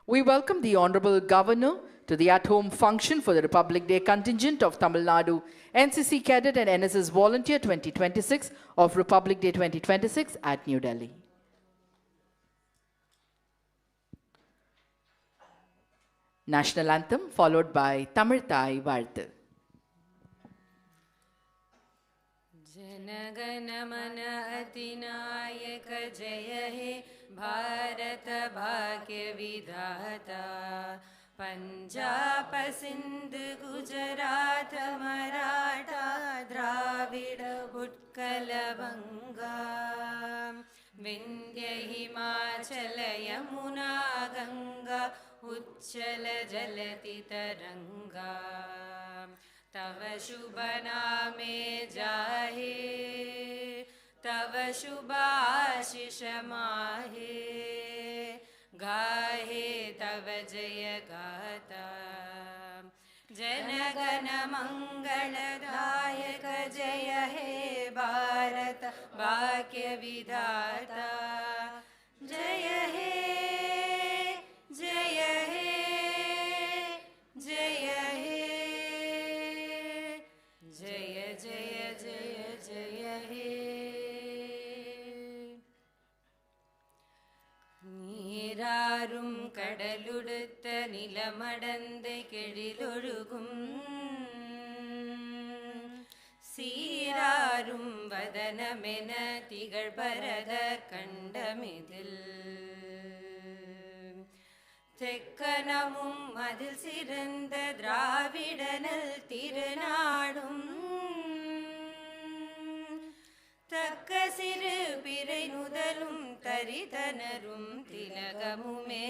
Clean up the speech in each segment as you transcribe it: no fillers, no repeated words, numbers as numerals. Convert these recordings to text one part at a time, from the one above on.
We welcome the Honorable Governor to the at-home function for the Republic Day contingent of Tamil Nadu NCC Cadet and NSS Volunteer 2026 of Republic Day 2026 at New Delhi. National Anthem followed by Tamil Thai Varthu. Jana Gana Mana अधिनायक जय हे भारत भाग्य विधाता पंजाब सिंध गुजरात मराठा द्राविड़ उत्कल बंगा विंध्य हिमाचल यमुना गंगा उच्चल जलति तरंगा तव शुभ नामे जाहे तव शुभ आशीष माहे गाहे तव जय गाथा जनगण मंगलदायक जय हे भारत भाग्य विधाता जय हे जय हे जय हे जय जय जय जय हे நீராரும் கடலுடுத்த நிலமடந்தை கெழிலொழுகும் சீராரும் வதனமென திகழ் பரத கண்டமிதில் தெக்கனமும் அதில் சிறந்த திராவிடனல் திருநாடும் தக்க சிறு பிறை நுதலும் தரிதனரும் திலகமுமே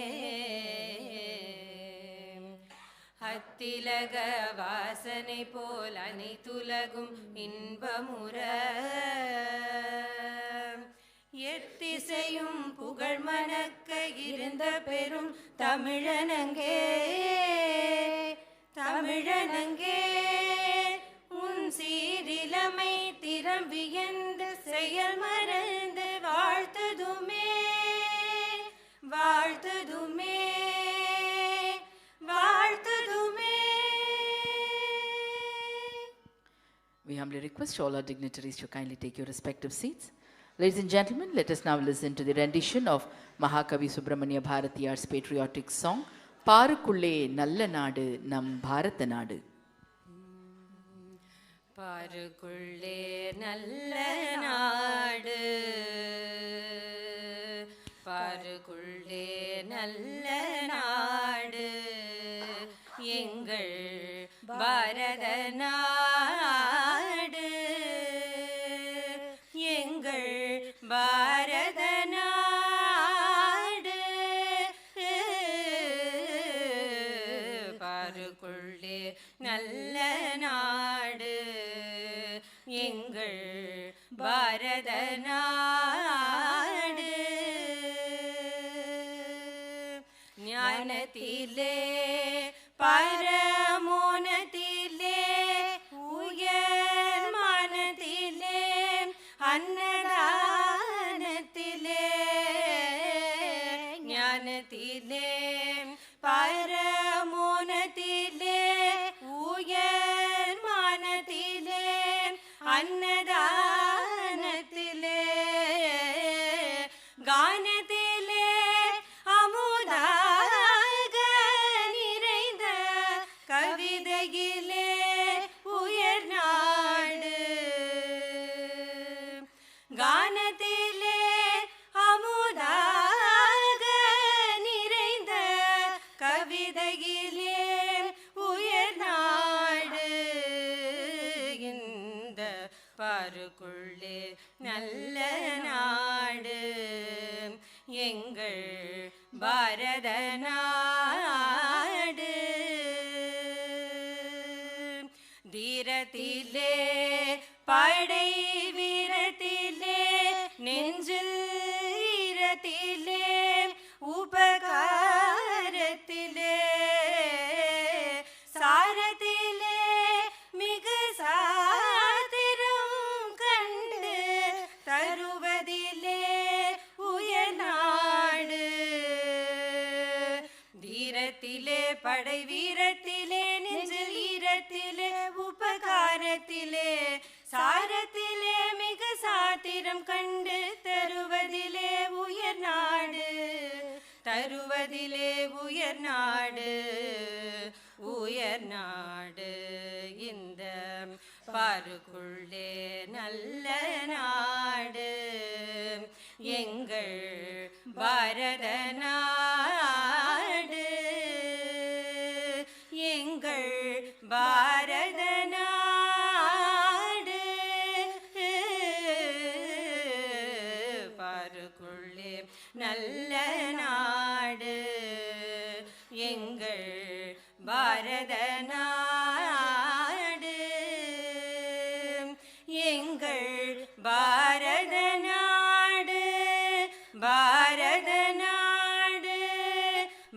அத்திலக வாசனை போல் அனைத்துலகும் இன்பமுற எத்திசையும் புகழ் மணக்க இருந்த பெரும் தமிழனங்கே தமிழனங்கே உன் சீரிலமை திறம் வியந்து செயல் மறந்து வாழ்த்ததுமே வாழ்த்ததுமே வாழ்த்ததுமே. We humbly request all our dignitaries to kindly take your respective seats. Ladies and gentlemen, let us now listen to the rendition of Mahakavi Subramania Bharatiyar's patriotic song, Parukulle Nalla Nadu Nam Bharata Nadu. பாருக்குள்ளே நல்ல நாடு பாருக்குள்ளே நல்ல நாடு எங்கள் பாரத நாடு எங்கள் பாரத நாடு பாருக்குள்ளே நல்ல நாடு எங்கள் பாரத நாடு ஞானத்திலே பரமோனத்திலே உயர் மனத்திலே அன்னதானத்திலே ஞானத்திலே பரமோனத்திலே உயர் மனத்திலே அன்னதானத்திலே கானத்திலே அமுதாக நிறைந்த கவிதையிலே உயர் நாடு கானத்திலே அமுதாக நிறைந்த கவிதையிலே உயர் நாடு இந்த பாருக்குள்ளே நல்ல நாடு எங்கள் பாரத நாடு தீரத்திலே படை வீரத்திலே நெஞ்சில் ஈரத்திலே உபகாரத்திலே சாரத்திலே மிகு சாத்திரம் கண்டு தருவதிலே உயர் நாடு படை வீரத்திலே நெஞ்சில் ஈரத்திலே உபகாரத்திலே சாரத்திலே மிக சாத்திரம் கண்டு தருவதிலே உயர் நாடு உயர் நாடு இந்த பாருக்குள்ளே நல்ல நாடு எங்கள் பாரத நாடு எங்கள் பாரத நாடு பாருக்குள்ளே நல்ல நாடு எங்கள் பாரத நாடு எங்கள் பாரத நாடு பாரத நாடு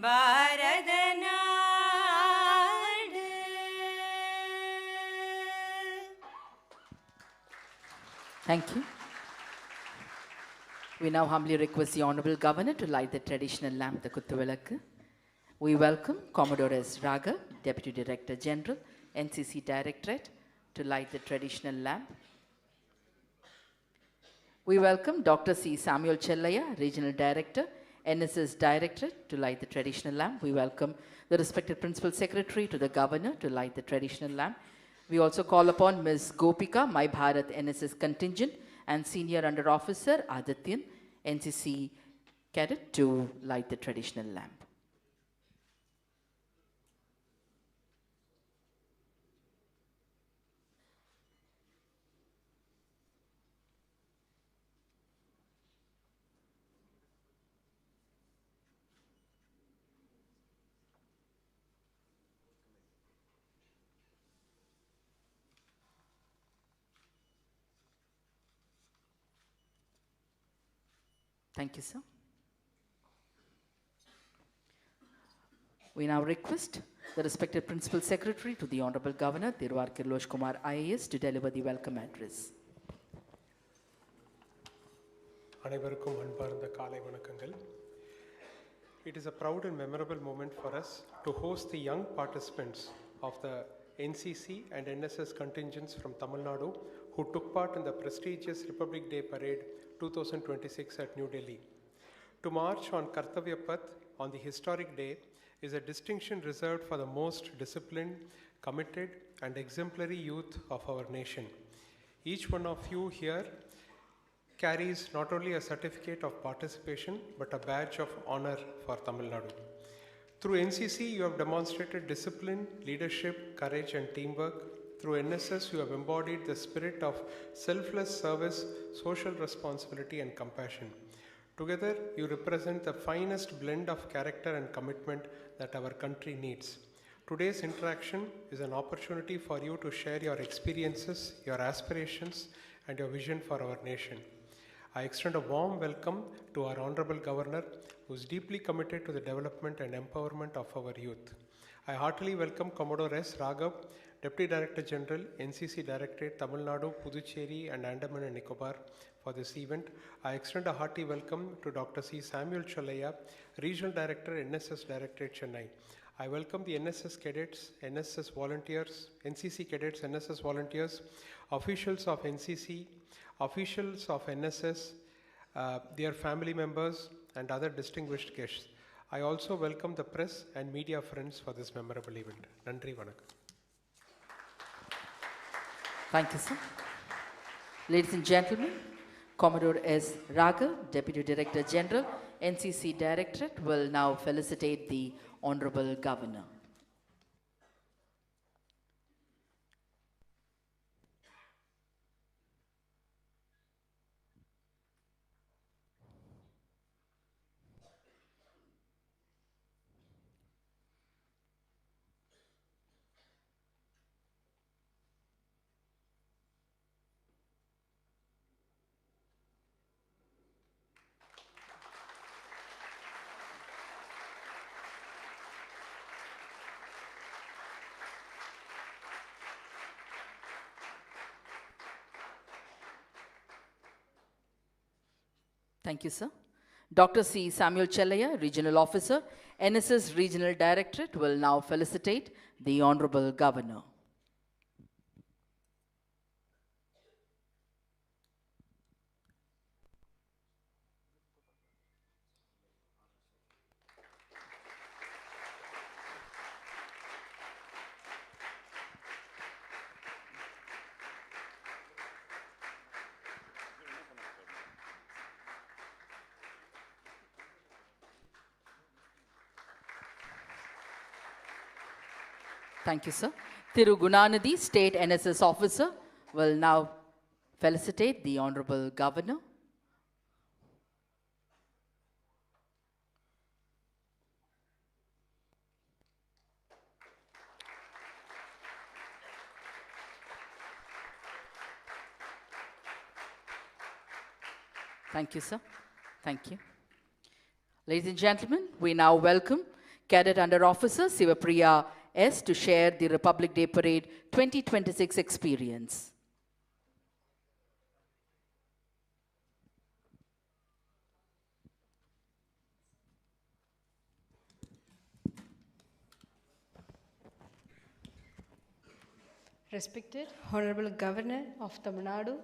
பாரத நாடு. Thank you. We now humbly request the Honorable Governor to light the traditional lamp, the Kuttuvilakku. We welcome Commodore S. Raga, Deputy Director General, NCC Directorate, to light the traditional lamp. We welcome Dr. C. Samuel Chellaya, Regional Director, NSS Directorate, to light the traditional lamp. We welcome the respected Principal Secretary to the Governor to light the traditional lamp. We also call upon Ms. Gopika, My Bharat NSS Contingent, and Senior Under Officer Adityan, NCC Cadet, to light the traditional lamp. Thank you, sir. We now request the respected Principal Secretary to the Honorable Governor, Thiruvar Kirlosh Kumar IAS, to deliver the welcome address. அனைவருக்கும் அன்பார்ந்த காலை வணக்கங்கள். It is a proud and memorable moment for us to host the young participants of the NCC and NSS contingents from Tamil Nadu who took part in the prestigious Republic Day Parade 2026 at New Delhi. To march on Kartavya Path on the historic day is a distinction reserved for the most disciplined, committed, and exemplary youth of our nation. Each one of you here carries not only a certificate of participation but a badge of honor for Tamil Nadu. Through NCC, you have demonstrated discipline, leadership, courage, and teamwork. Through NSS, you have embodied the spirit of selfless service, social responsibility, and compassion. Together, you represent the finest blend of character and commitment that our country needs. Today's interaction is an opportunity for you to share your experiences, your aspirations, and your vision for our nation. I extend a warm welcome to our Honorable Governor, who is deeply committed to the development and empowerment of our youth. I heartily welcome Commodore S. Raghav, Deputy Director General, NCC Directorate, Tamil Nadu, Puducherry, and Andaman and Nicobar for this event. I extend a hearty welcome to Dr. C. Samuel Chellaya, Regional Director, NSS Directorate, Chennai. I welcome the NSS cadets, NSS volunteers, NCC cadets, NSS volunteers, officials of NCC, officials of NSS, their family members, and other distinguished guests. I also welcome the press and media friends for this memorable event. Nandri Vanakkam. Thank you, sir. Ladies and gentlemen, Commodore S. Raga, Deputy Director General, NCC Directorate, will now felicitate the Honorable Governor. Thank you, sir. Dr. C. Samuel Chellaya, Regional Officer, NSS Regional Directorate, will now felicitate the Honorable Governor. Thank you, sir. Thiru Gunanadi, State NSS Officer, will now felicitate the Honorable Governor. Thank you, sir. Thank you. Ladies and gentlemen, we now welcome Cadet Under Officer Sivapriya S. to share the Republic Day Parade 2026 experience. Respected Honorable Governor of Tamil Nadu,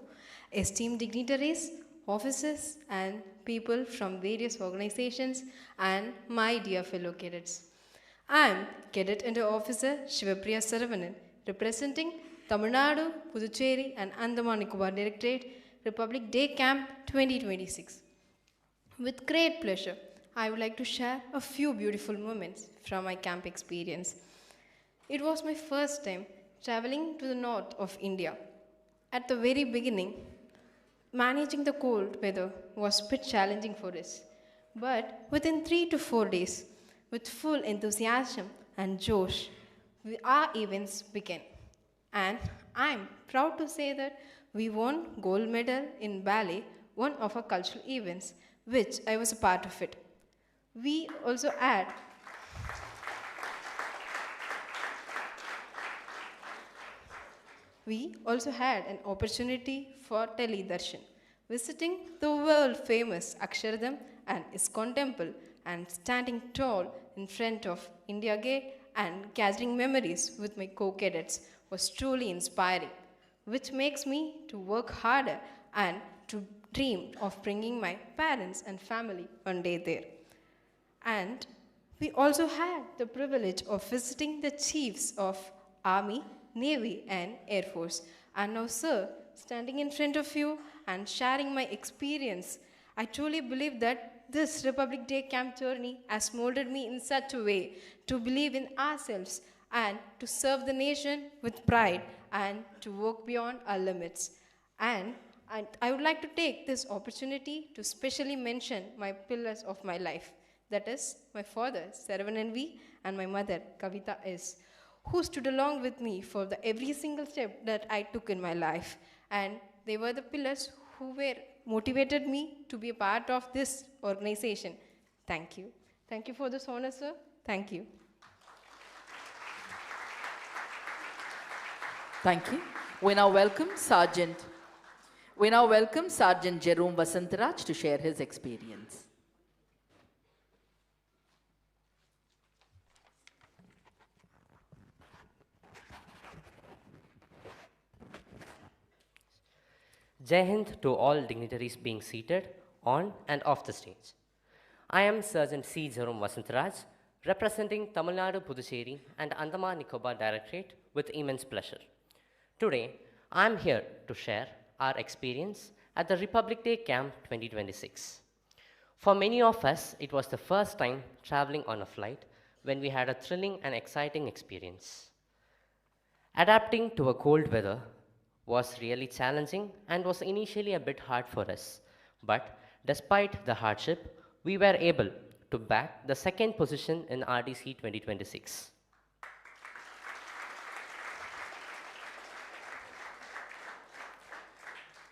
esteemed dignitaries, officers and people from various organizations and my dear fellow cadets. I am Cadet Under Officer Sivapriya Saravanan, representing Tamil Nadu, Puducherry and Andaman Nicobar Directorate, Republic Day Camp 2026. With great pleasure, I would like to share a few beautiful moments from my camp experience. It was my first time traveling to the north of India. At the very beginning, managing the cold weather was a bit challenging for us. But within 3 to 4 days, with full enthusiasm and josh, our events began. And I'm proud to say that we won gold medal in ballet, one of our cultural events, which I was a part of it. We also had an opportunity for teledarshan, visiting the world-famous Akshardham and ISKCON temple and standing tall in front of India Gate and gathering memories with my co-cadets was truly inspiring, which makes me to work harder and to dream of bringing my parents and family one day there. And we also had the privilege of visiting the chiefs of Army, Navy and Air Force. And now, sir, standing in front of you and sharing my experience, I truly believe that this Republic Day camp journey has molded me in such a way to believe in ourselves and to serve the nation with pride and to work beyond our limits. And I would like to take this opportunity to specially mention my pillars of my life. That is, my father, Saravanan V, and my mother, Kavita S., who stood along with me for every single step that I took in my life. And they were the pillars who motivated me to be a part of this organization. Thank you. Thank you for this honor, sir. Thank you. Thank you. We now welcome Sergeant Jerome Vasantaraj to share his experience. Jai Hind to all dignitaries being seated on and off the stage. I am Sergeant C. Jerome Vasantaraj, representing Tamil Nadu, Puducherry and Andaman Nicobar Directorate with immense pleasure. Today, I am here to share our experience at the Republic Day Camp 2026. For many of us, it was the first time traveling on a flight when we had a thrilling and exciting experience. Adapting to a cold weather was really challenging and was initially a bit hard for us. But despite the hardship, we were able to bag the second position in RDC 2026.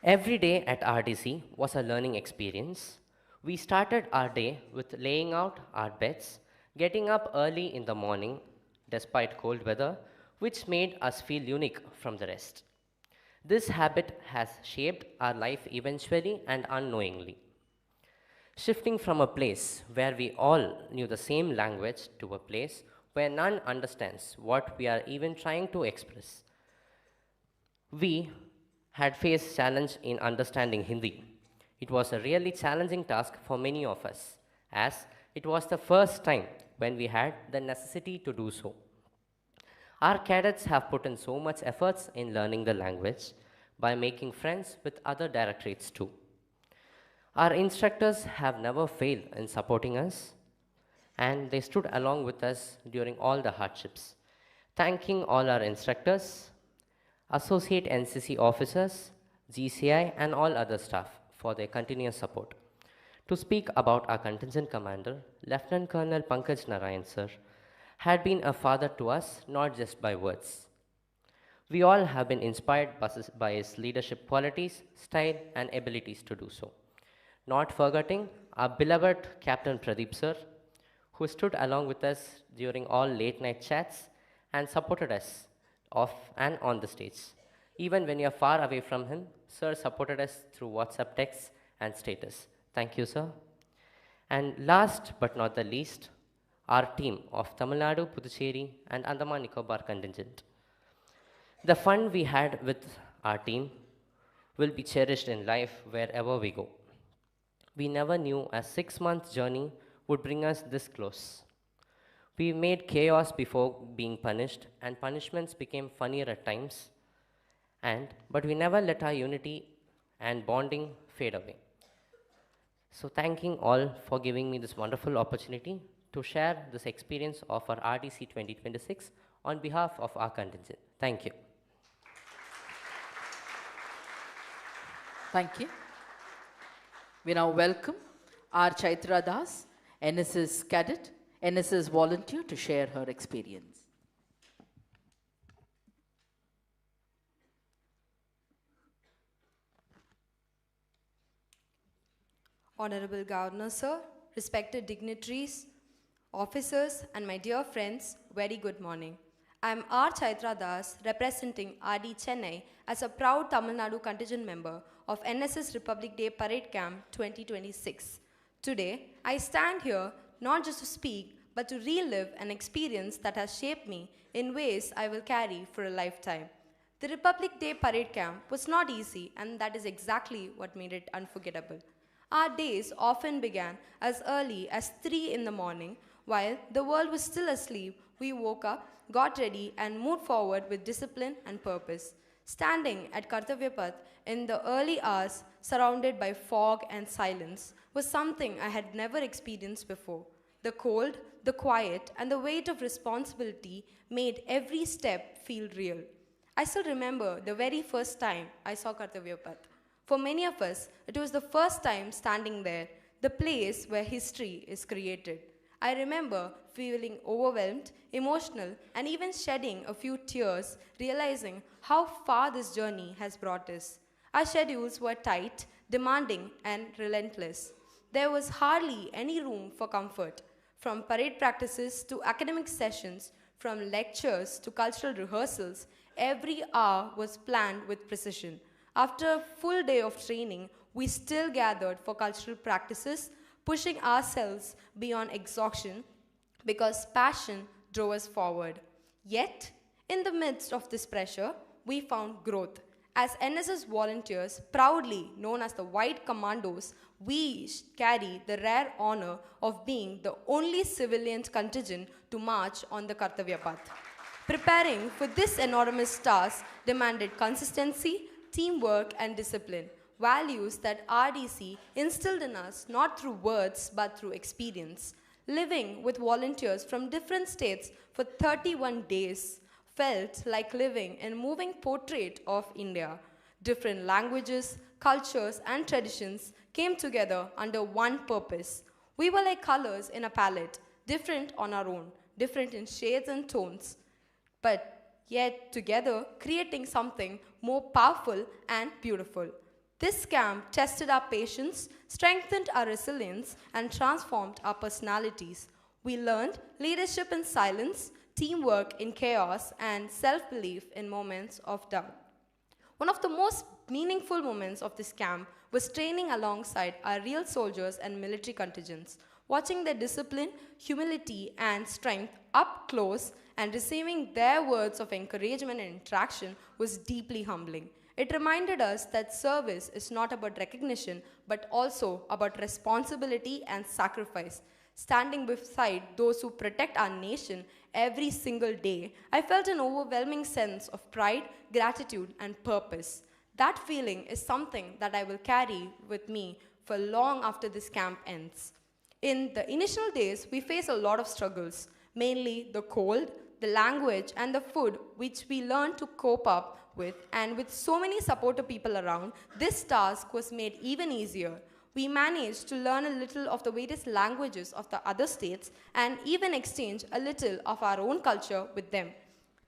Every day at RDC was a learning experience. We started our day with laying out our beds, getting up early in the morning despite cold weather, which made us feel unique from the rest. This habit has shaped our life eventually and unknowingly. shifting from a place where we all knew the same language to a place where none understands what we are even trying to express. We had faced challenge in understanding Hindi. It was a really challenging task for many of us, as it was the first time when we had the necessity to do so. Our cadets have put in so much efforts in learning the language by making friends with other directorates too. Our instructors have never failed in supporting us, and they stood along with us during all the hardships. Thanking all our instructors, associate NCC officers, GCI, and all other staff for their continuous support. To speak about our contingent commander, Lieutenant Colonel Pankaj Narayan sir, had been a father to us, not just by words. We all have been inspired by his leadership qualities, style, and abilities to do so. Not forgetting our beloved Captain Pradeep sir, who stood along with us during all late night chats and supported us off and on the stage. Even when you are far away from him, sir supported us through WhatsApp texts and status. Thank you, sir. And last but not the least, our team of Tamil Nadu, Puducherry, and Andaman Nicobar contingent. The fun we had with our team will be cherished in life wherever we go. We never knew a 6-month journey would bring us this close. We made chaos before being punished, and punishments became funnier at times. But we never let our unity and bonding fade away. So thanking all for giving me this wonderful opportunity to share this experience of our RDC 2026 on behalf of our contingent. Thank you. Thank you. We now welcome R. Chaitra Das, NSS cadet, NSS volunteer, to share her experience. Honorable Governor Sir, respected dignitaries, officers, and my dear friends, very good morning. I am R. Chaitra Das, representing RD Chennai as a proud Tamil Nadu contingent member of NSS Republic Day Parade Camp 2026. Today, I stand here not just to speak, but to relive an experience that has shaped me in ways I will carry for a lifetime. The Republic Day Parade Camp was not easy, and that is exactly what made it unforgettable. Our days often began as early as 3 in the morning. While the world was still asleep, we woke up, got ready, and moved forward with discipline and purpose. Standing at Kartavya Path in the early hours, surrounded by fog and silence, was something I had never experienced before. The cold, the quiet, and the weight of responsibility made every step feel real. I still remember the very first time I saw Kartavya Path. For many of us, it was the first time standing there, the place where history is created. I remember feeling overwhelmed, emotional, and even shedding a few tears, realizing how far this journey has brought us. Our schedules were tight, demanding, and relentless. There was hardly any room for comfort. From parade practices to academic sessions, from lectures to cultural rehearsals, every hour was planned with precision. After a full day of training, we still gathered for cultural practices, pushing ourselves beyond exhaustion because passion drove us forward. Yet, in the midst of this pressure, we found growth. As NSS volunteers, proudly known as the White Commandos, we carry the rare honor of being the only civilian contingent to march on the Kartavya Path. Preparing for this enormous task demanded consistency, teamwork, and discipline, values that RDC instilled in us not through words but through experience. Living with volunteers from different states for 31 days felt like living in a moving portrait of India. Different languages, cultures, and traditions came together under one purpose. We were like colors in a palette, different on our own, different in shades and tones, but yet together creating something more powerful and beautiful. This camp tested our patience, strengthened our resilience, and transformed our personalities. We learned leadership in silence, teamwork in chaos, and self-belief in moments of doubt. One of the most meaningful moments of this camp was training alongside our real soldiers and military contingents. Watching their discipline, humility, and strength up close and receiving their words of encouragement and interaction was deeply humbling. It reminded us that service is not about recognition, but also about responsibility and sacrifice. Standing beside those who protect our nation every single day, I felt an overwhelming sense of pride, gratitude, and purpose. That feeling is something that I will carry with me for long after this camp ends. In the initial days, we face a lot of struggles, mainly the cold, the language, and the food, which we learned to cope up with. And with so many supportive people around, this task was made even easier. We managed to learn a little of the various languages of the other states and even exchange a little of our own culture with them.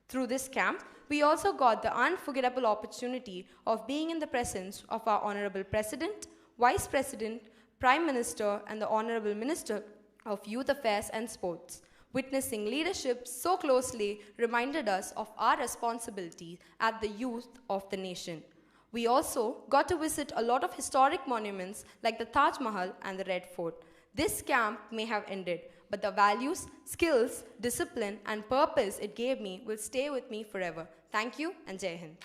Through this camp, we also got the unforgettable opportunity of being in the presence of our Honorable President, Vice President, Prime Minister, and the Honorable Minister of Youth Affairs and Sports. Witnessing leadership so closely reminded us of our responsibility as the youth of the nation. We also got to visit a lot of historic monuments like the Taj Mahal and the Red Fort. This camp may have ended, but the values, skills, discipline, and purpose it gave me will stay with me forever. Thank you and Jai Hind.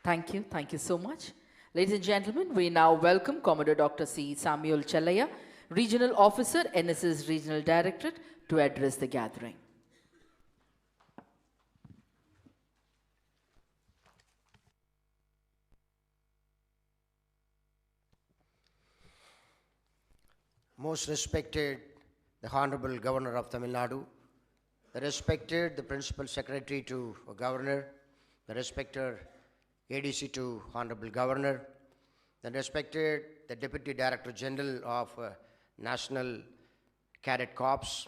Thank you. Thank you so much. Ladies and gentlemen, we now welcome Commodore Dr. C. Samuel Challaya, Regional Officer, NSS Regional Directorate, to address the gathering. Most respected, the Honorable Governor of Tamil Nadu, the respected, the Principal Secretary to Governor, the respected ADC to Honorable Governor, the respected, the Deputy Director General of National Cadet Corps,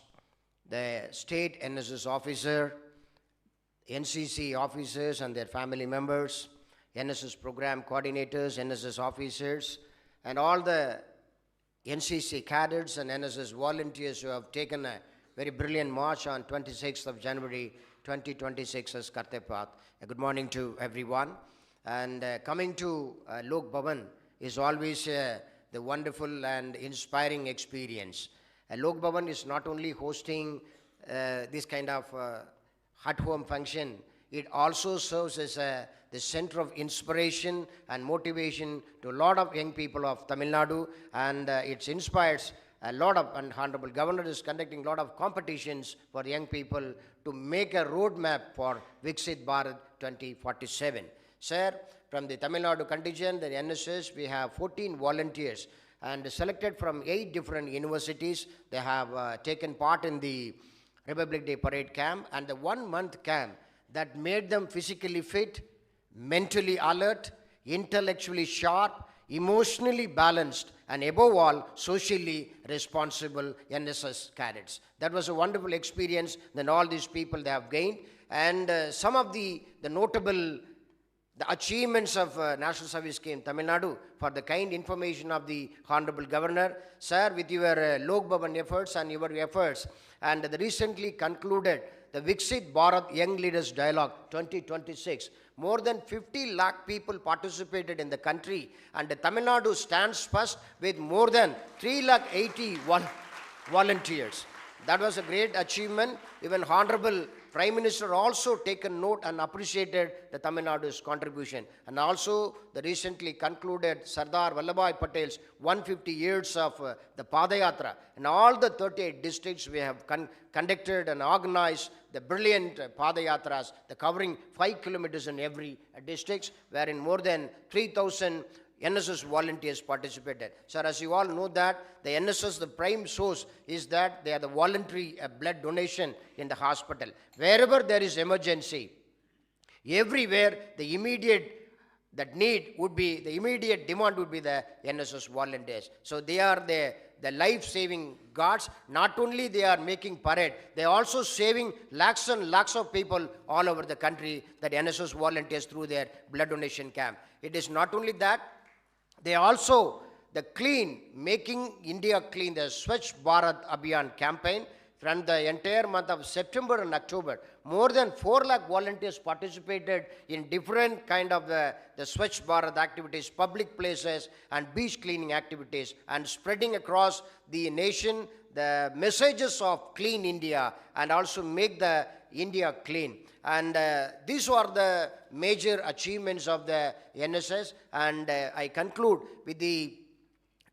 the State NSS officer, NCC officers and their family members, NSS program coordinators, NSS officers, and all the NCC cadets and NSS volunteers who have taken a very brilliant march on 26th of January 2026 as Kartepath. Good morning to everyone. And coming to Lok Bhavan is always the wonderful and inspiring experience. Lok Bhavan is not only hosting this kind of at-home function, it also serves as the center of inspiration and motivation to a lot of young people of Tamil Nadu, and it inspires a lot of, and Honorable Governor is conducting a lot of competitions for young people to make a roadmap for Viksit Bharat 2047. Sir, from the Tamil Nadu contingent, the NSS, we have 14 volunteers and selected from 8 different universities. They have taken part in the Republic Day Parade camp and the 1-month camp that made them physically fit, mentally alert, intellectually sharp, emotionally balanced, and above all, socially responsible NSS cadets. That was a wonderful experience that all these people they have gained. And some of the notable achievements of National Service Scheme Tamil Nadu, for the kind information of the Honorable Governor. Sir, with your Lok Bhavan efforts and your efforts, and the recently concluded the Viksit Bharat Young Leaders Dialogue 2026, more than 50 lakh people participated in the country, and Tamil Nadu stands first with more than 381 volunteers. That was a great achievement. Even Honorable Prime Minister also taken note and appreciated the Tamil Nadu's contribution. And also the recently concluded Sardar Vallabhbhai Patel's 150 years of the Padayatra. In all the 38 districts we have conducted and organized the brilliant Padayatras, the covering 5 kilometers in every district, wherein more than 3,000 NSS volunteers participated. Sir, as you all know that the NSS, the prime source is that they are the voluntary blood donation in the hospital. Wherever there is emergency, everywhere the immediate need would be, the immediate demand would be the NSS volunteers. So they are the life-saving guards. Not only they are making parade, they are also saving lakhs and lakhs of people all over the country, that NSS volunteers through their blood donation camp. It is not only that, they also, the clean, making India clean, the Swachh Bharat Abhiyan campaign, from the entire month of September and October, more than 4 lakh volunteers participated in different kind of the Swachh Bharat activities, public places and beach cleaning activities, and spreading across the nation the messages of clean India and also make the India clean. And these were the major achievements of the NSS. And I conclude with the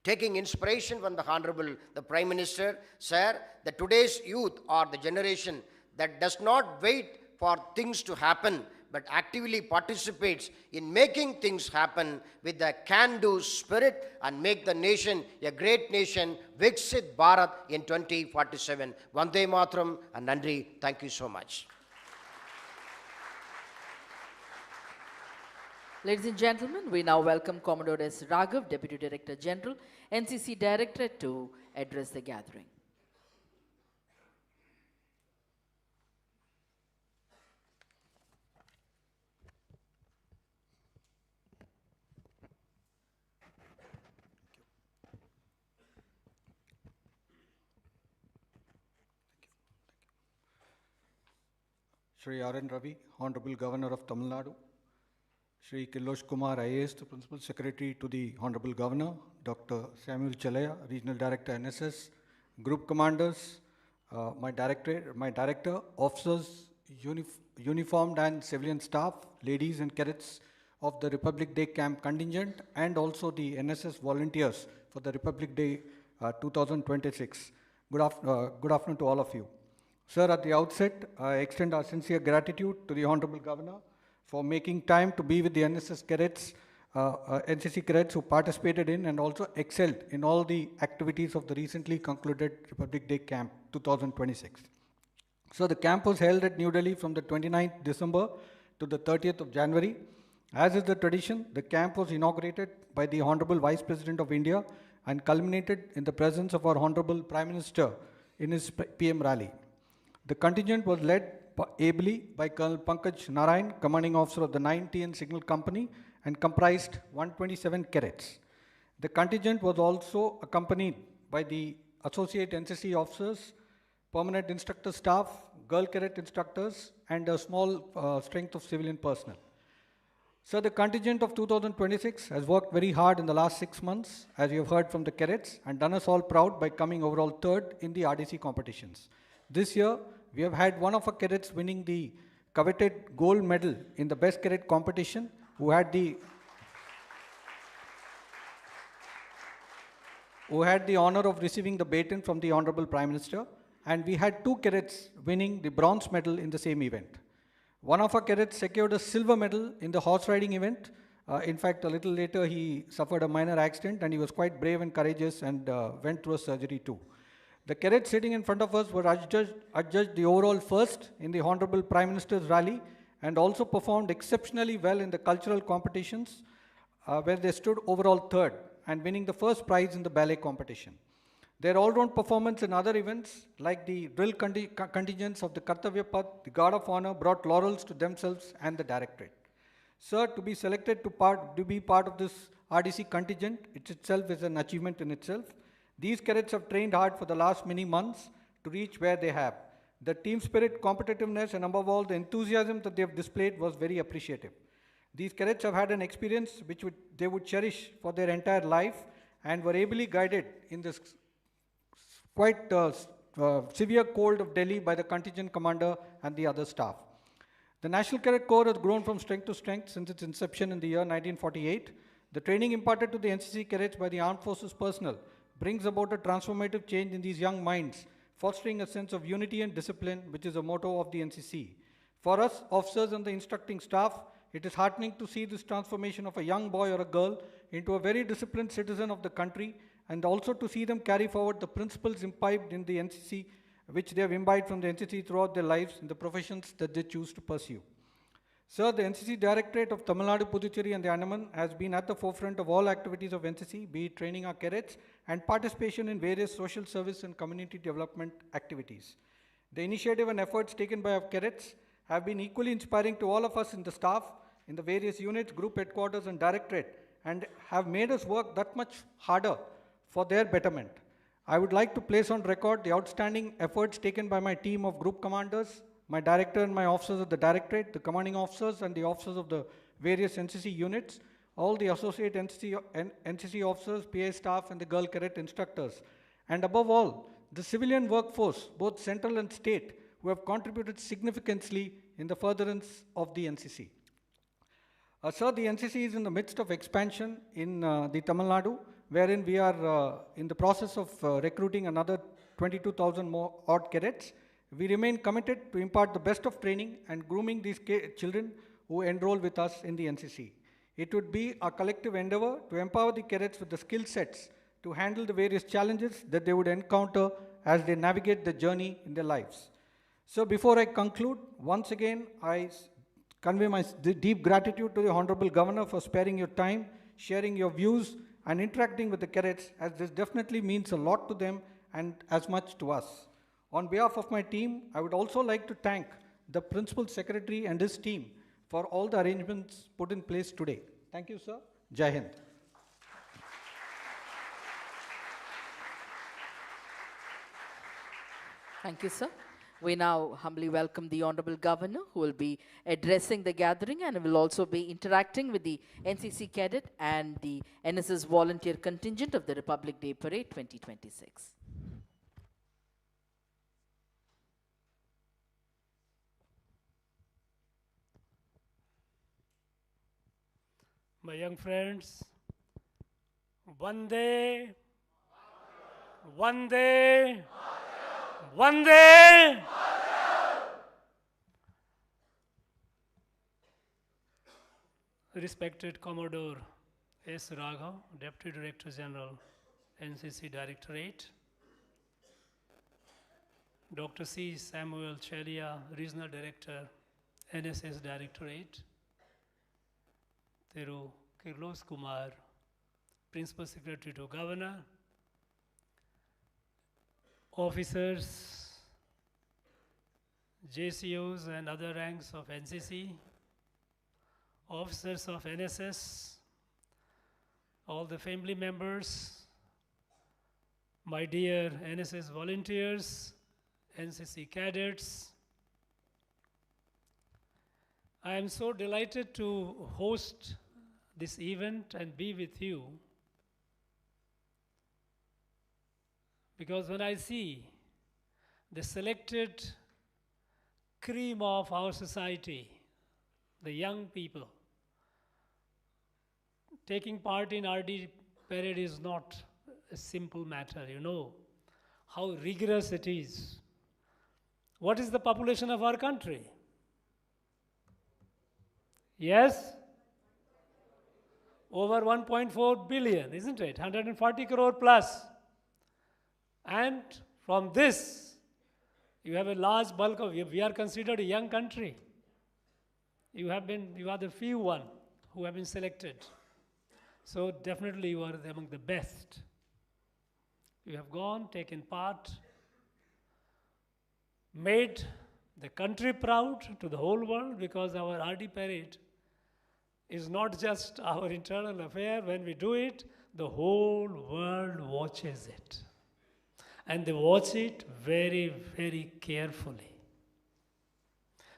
taking inspiration from the Honorable the Prime Minister, sir, that today's youth are the generation that does not wait for things to happen, but actively participates in making things happen with the can-do spirit and make the nation a great nation, Viksit Bharat in 2047. Vande Mataram and Nandri. Thank you so much. Ladies and gentlemen, we now welcome Commodore S. Raghav, Deputy Director General, NCC Directorate, to address the gathering. Shri R.N. Ravi, Honorable Governor of Tamil Nadu, Shri Kilosh Kumar IAS, the Principal Secretary to the Honorable Governor, Dr. Samuel Chalaya, Regional Director NSS, Group Commanders, my Director, officers, uniformed and civilian staff, ladies and cadets of the Republic Day Camp contingent, and also the NSS volunteers for the Republic Day 2026. Good afternoon to all of you. Sir, at the outset, I extend our sincere gratitude to the Honorable Governor for making time to be with the NSS cadets, NCC cadets who participated in and also excelled in all the activities of the recently concluded Republic Day Camp 2026. So the camp was held at New Delhi from the 29th December to the 30th of January. As is the tradition, the camp was inaugurated by the Honorable Vice President of India and culminated in the presence of our Honorable Prime Minister in his PM rally. The contingent was led ably by Colonel Pankaj Narayan, Commanding Officer of the 9th TN Signal Company, and comprised 127 cadets. The contingent was also accompanied by the Associate NCC officers, Permanent Instructor staff, Girl Cadet instructors, and a small strength of civilian personnel. So the contingent of 2026 has worked very hard in the last 6 months, as you have heard from the cadets, and done us all proud by coming overall third in the RDC competitions. This year, we have had one of our cadets winning the coveted gold medal in the best cadet competition, who had the honor of receiving the baton from the Honorable Prime Minister, and we had 2 cadets winning the bronze medal in the same event. One of our cadets secured a silver medal in the horse riding event. In fact, a little later, he suffered a minor accident, and he was quite brave and courageous and went through a surgery too. The cadets sitting in front of us were adjudged the overall first in the Honorable Prime Minister's rally, and also performed exceptionally well in the cultural competitions, where they stood overall third and winning the first prize in the ballet competition. Their all-round performance in other events, like the drill contingents of the Kartavya Path, the Guard of Honor, brought laurels to themselves and the Directorate. Sir, to be selected to be part of this RDC contingent, it itself is an achievement in itself. These cadets have trained hard for the last many months to reach where they have. The team spirit, competitiveness, and above all, the enthusiasm that they have displayed was very appreciative. These cadets have had an experience which they would cherish for their entire life, and were ably guided in this quite severe cold of Delhi by the contingent commander and the other staff. The National Cadet Corps has grown from strength to strength since its inception in the year 1948. The training imparted to the NCC cadets by the Armed Forces personnel brings about a transformative change in these young minds, fostering a sense of unity and discipline, which is a motto of the NCC. For us, officers and the instructing staff, it is heartening to see this transformation of a young boy or a girl into a very disciplined citizen of the country, and also to see them carry forward the principles imbibed in the NCC, which they have imbibed from the NCC throughout their lives in the professions that they choose to pursue. Sir, the NCC Directorate of Tamil Nadu, Puducherry and the Andaman has been at the forefront of all activities of NCC, be it training our cadets and participation in various social service and community development activities. The initiative and efforts taken by our cadets have been equally inspiring to all of us in the staff, in the various units, group headquarters and directorate, and have made us work that much harder for their betterment. I would like to place on record the outstanding efforts taken by my team of group commanders, my director and my officers of the directorate, the commanding officers and the officers of the various NCC units, all the associate NCC officers, PA staff and the girl cadet instructors, and above all, the civilian workforce, both central and state, who have contributed significantly in the furtherance of the NCC. Sir, the NCC is in the midst of expansion in the Tamil Nadu, wherein we are in the process of recruiting another 22,000 more odd cadets. We remain committed to impart the best of training and grooming these children who enroll with us in the NCC. It would be a collective endeavor to empower the cadets with the skill sets to handle the various challenges that they would encounter as they navigate the journey in their lives. So before I conclude, once again, I convey my deep gratitude to the Honorable Governor for sparing your time, sharing your views, and interacting with the cadets, as this definitely means a lot to them and as much to us. On behalf of my team, I would also like to thank the Principal Secretary and his team for all the arrangements put in place today. Thank you, sir. Jai Hind. Thank you, sir. We now humbly welcome the Honorable Governor, who will be addressing the gathering and will also be interacting with the NCC cadet and the NSS volunteer contingent of the Republic Day Parade 2026. My young friends, Vande, Vande, Vande. Respected Commodore S. Raghav, Deputy Director General, NCC Directorate, Dr. C. Samuel Chelia, Regional Director, NSS Directorate, Thiru Kirlos Kumar, Principal Secretary to Governor, officers, JCOs and other ranks of NCC, officers of NSS, all the family members, my dear NSS volunteers, NCC cadets. I am so delighted to host this event and be with you, because when I see the selected cream of our society, the young people, taking part in RD parade is not a simple matter. You know how rigorous it is. What is the population of our country? Yes? Over 1.4 billion, isn't it? 140 crore plus. And from this, you have a large bulk of, we are considered a young country. You are the few one who have been selected. So definitely you are among the best. You have gone, taken part, made the country proud to the whole world, because our RD parade is not just our internal affair. When we do it, the whole world watches it. And they watch it very, very carefully.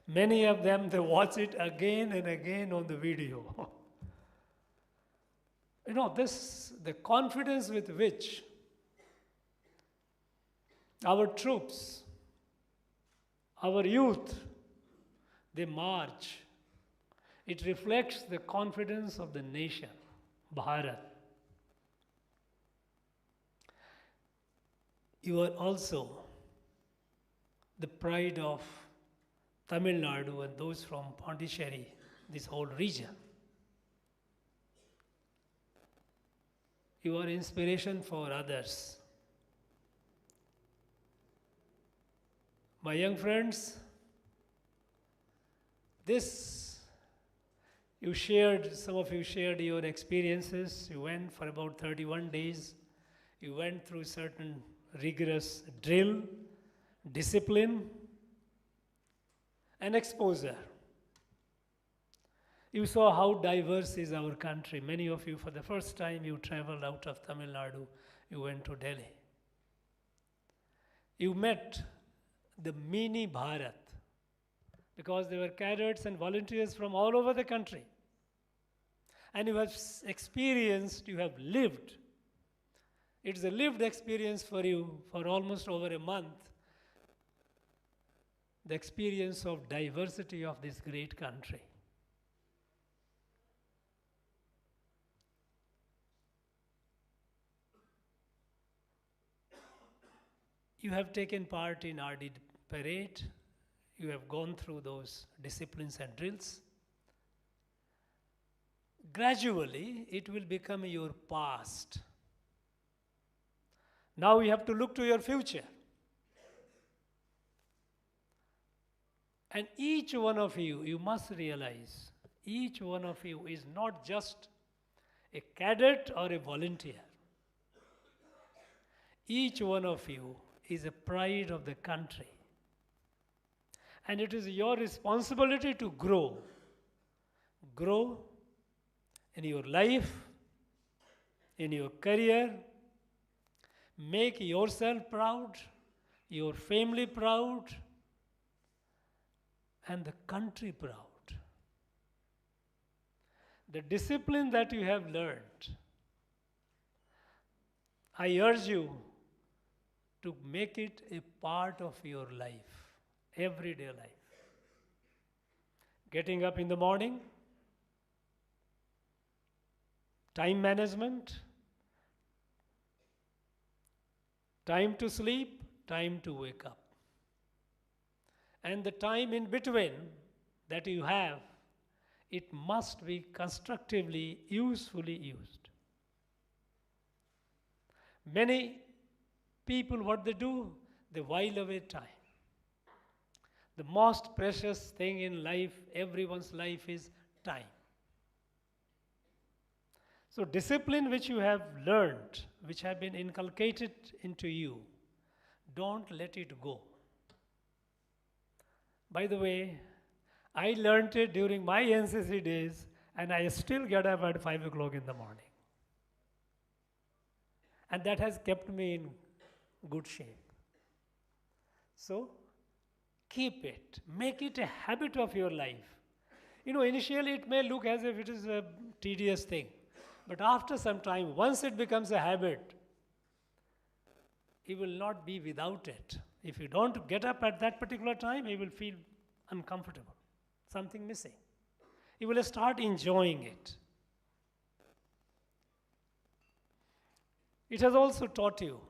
Many of them, they watch it again and again on the video. You know, the confidence with which our troops, our youth, they march, it reflects the confidence of the nation, Bharat. You are also the pride of Tamil Nadu and those from Pondicherry, this whole region. You are inspiration for others. My young friends, some of you shared your experiences. You went for about 31 days. You went through certain rigorous drill, discipline, and exposure. You saw how diverse is our country. Many of you, for the first time, you traveled out of Tamil Nadu. You went to Delhi. You met the mini Bharat, because they were cadets and volunteers from all over the country. And you have experienced, you have lived. It's a lived experience for you for almost over a month. The experience of diversity of this great country. You have taken part in RD parade. You have gone through those disciplines and drills. Gradually, it will become your past. Now you have to look to your future. And each one of you, you must realize, each one of you is not just a cadet or a volunteer. Each one of you is a pride of the country. And it is your responsibility to grow. Grow in your life, in your career. Make yourself proud, your family proud, and the country proud. The discipline that you have learned, I urge you to make it a part of your life, everyday life. Getting up in the morning, time management, time to sleep, time to wake up. And the time in between that you have, it must be constructively, usefully used. Many people, what they do, they while away time. The most precious thing in life, everyone's life, is time. So discipline which you have learned, which have been inculcated into you, don't let it go. By the way, I learned it during my NCC days, and I still get up at 5 o'clock in the morning. And that has kept me in good shape. So, keep it. Make it a habit of your life. You know, initially it may look as if it is a tedious thing. But after some time, once it becomes a habit, you will not be without it. If you don't get up at that particular time, you will feel uncomfortable, something missing. You will start enjoying it. It has also taught you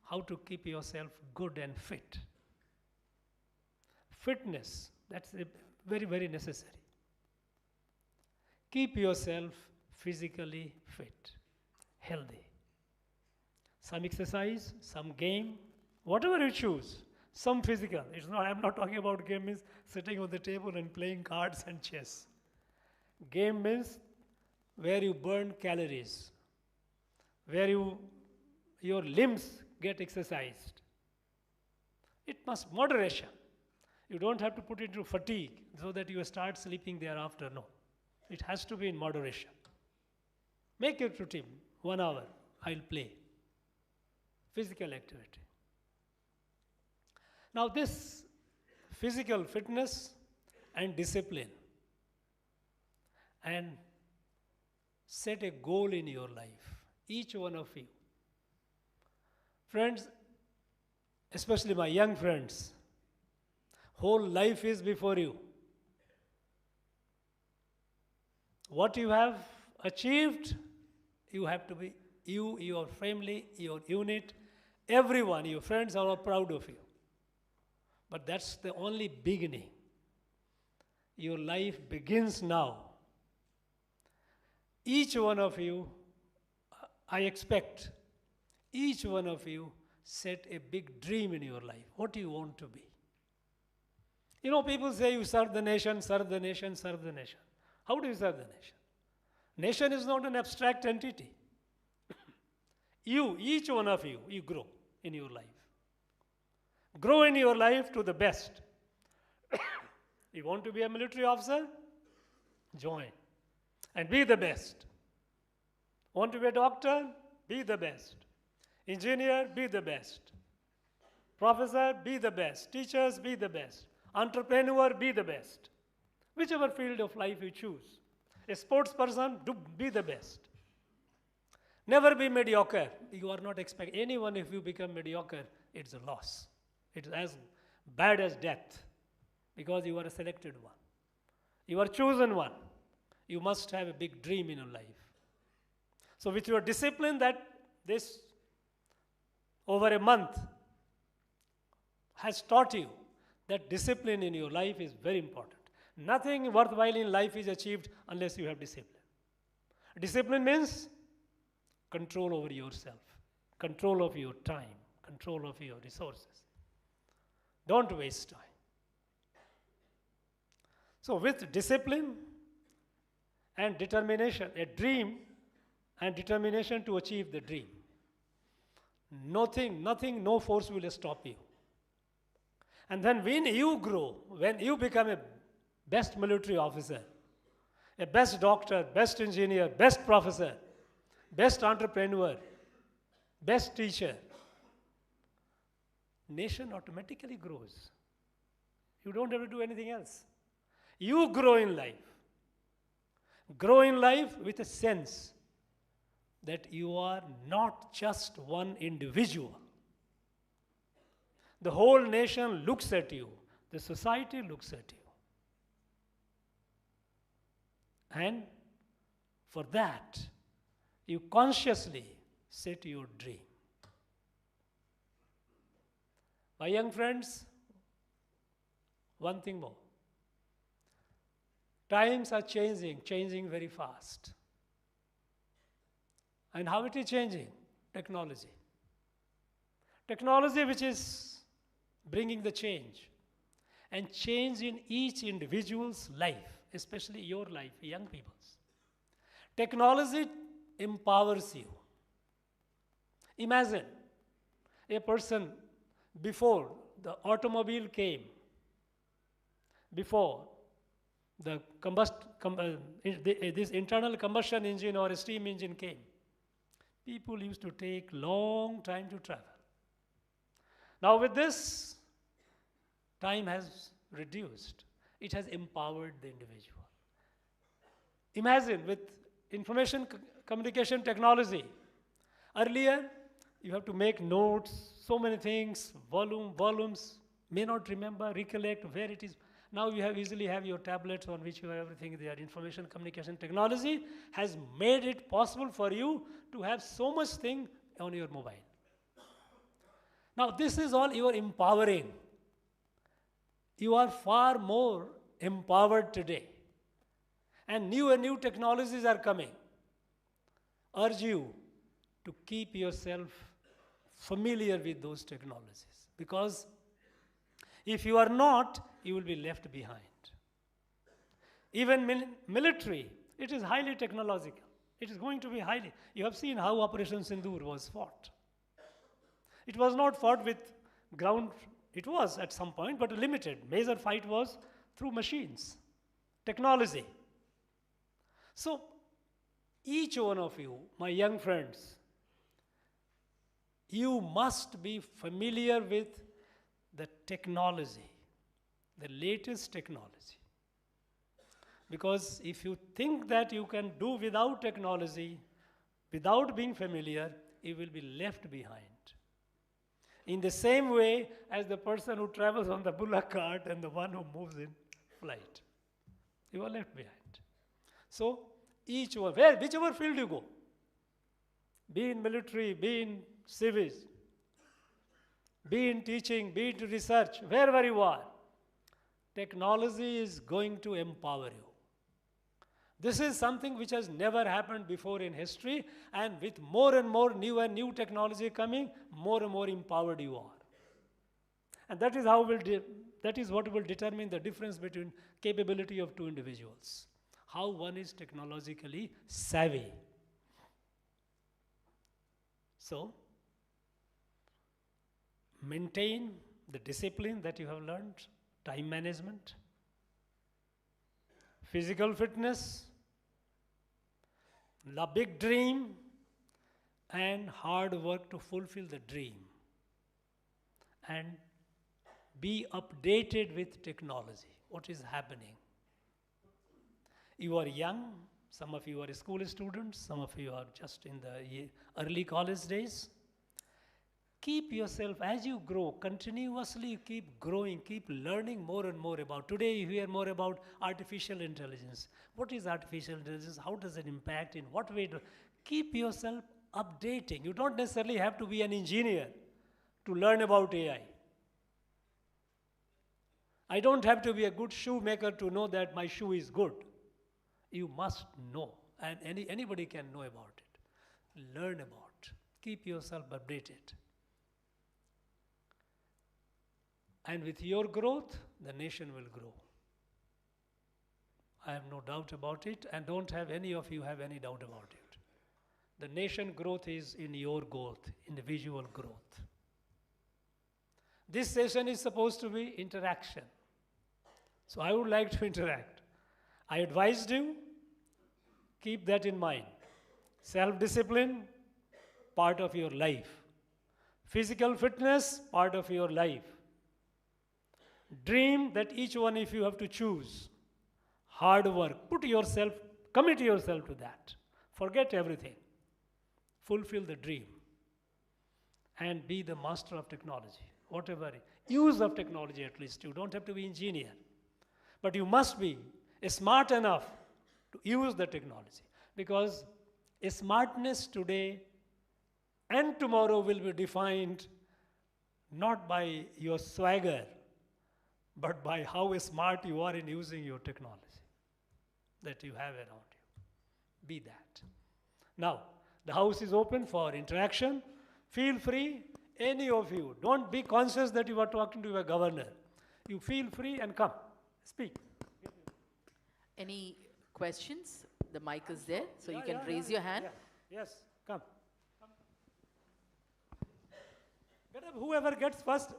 how to keep yourself good and fit. Fitness, that's very, very necessary. Keep yourself physically fit, healthy. Some exercise, some game, whatever you choose, some physical. I'm not talking about game means sitting on the table and playing cards and chess. Game means where you burn calories, where your limbs get exercised. It must moderation. You don't have to put it into fatigue so that you start sleeping thereafter. No. It has to be in moderation. Make it routine. 1 hour, I'll play. Physical activity. Now this physical fitness and discipline, and set a goal in your life, each one of you. Friends, especially my young friends, whole life is before you. What you have achieved, you have to be, you, your family, your unit, everyone, your friends are all proud of you. But that's the only beginning. Your life begins now. Each one of you, I expect, each one of you set a big dream in your life. What do you want to be? You know, people say you serve the nation, serve the nation, serve the nation. How do you serve the nation? Nation is not an abstract entity. You, each one of you, you grow in your life. Grow in your life to the best. You want to be a military officer? Join. And be the best. Want to be a doctor? Be the best. Engineer? Be the best. Professor? Be the best. Teachers? Be the best. Entrepreneur, be the best. Whichever field of life you choose. A sports person, be the best. Never be mediocre. You are not expecting anyone. If you become mediocre, it's a loss. It's as bad as death, because you are a selected one. You are chosen one. You must have a big dream in your life. So with your discipline, that this over a month has taught you that discipline in your life is very important. Nothing worthwhile in life is achieved unless you have discipline. Discipline means control over yourself, control of your time, control of your resources. Don't waste time. So with discipline and determination, a dream and determination to achieve the dream, nothing, no force will stop you. And then when you grow, when you become a best military officer, a best doctor, best engineer, best professor, best entrepreneur, best teacher, nation automatically grows. You don't have to do anything else. You grow in life. Grow in life with a sense that you are not just one individual. The whole nation looks at you. The society looks at you. And for that, you consciously set your dream. My young friends, one thing more. Times are changing very fast. And how it is changing? Technology. Technology which is bringing the change. And change in each individual's life, especially your life, young people's. Technology empowers you. Imagine a person before the automobile came, before the this internal combustion engine or a steam engine came, people used to take long time to travel. Now with this, time has reduced. It has empowered the individual. Imagine with information communication technology. Earlier, you have to make notes, so many things, volumes, may not remember, recollect where it is. Now you easily have your tablets on which you have everything there. Information communication technology has made it possible for you to have so much thing on your mobile. Now this is all you are empowering. You are far more empowered today. And new technologies are coming. Urge you to keep yourself familiar with those technologies. Because if you are not, you will be left behind. Even military, it is highly technological. It is going to be highly. You have seen how Operation Sindoor was fought. It was not fought with ground. It was at some point, but limited. Major fight was through machines, technology. So, each one of you, my young friends, you must be familiar with the technology, the latest technology. Because if you think that you can do without technology, without being familiar, you will be left behind. In the same way as the person who travels on the bullock cart and the one who moves in flight. You are left behind. So, each one, whichever field you go, be in military, be in civis, be in teaching, be in research, wherever you are, technology is going to empower you. This is something which has never happened before in history, and with more and more new technology coming, more and more empowered you are. And that is what will determine the difference between capability of two individuals. How one is technologically savvy. So, maintain the discipline that you have learned, time management, physical fitness, the big dream, and hard work to fulfill the dream. And Be updated with technology. What is happening? You are young. Some of you are school students. Some of you are just in the early college days. Keep yourself, as you grow, continuously keep growing, keep learning more and more about. Today you hear more about artificial intelligence. What is artificial intelligence? How does it impact? In what way? Keep yourself updating. You don't necessarily have to be an engineer to learn about AI. I don't have to be a good shoemaker to know that my shoe is good. You must know, and anybody can know about it. Learn about. Keep yourself updated. And with your growth, the nation will grow. I have no doubt about it, and don't have any of you have any doubt about it. The nation growth is in your growth, individual growth. This session is supposed to be interaction. So I would like to interact. I advised you, keep that in mind. Self-discipline, part of your life. Physical fitness, part of your life. Dream that each one of you have to choose. Hard work. Commit yourself to that. Forget everything. Fulfill the dream. And be the master of technology. Whatever. Use of technology at least. You don't have to be engineer. But you must be smart enough to use the technology. Because smartness today and tomorrow will be defined not by your swagger, but by how smart you are in using your technology that you have around you. Be that. Now, the house is open for interaction. Feel free, any of you. Don't be conscious that you are talking to your governor. You feel free and come. Speak. Any questions? The mic is there, so you can raise your hand. Yeah. Yes, come. Get up, whoever gets first.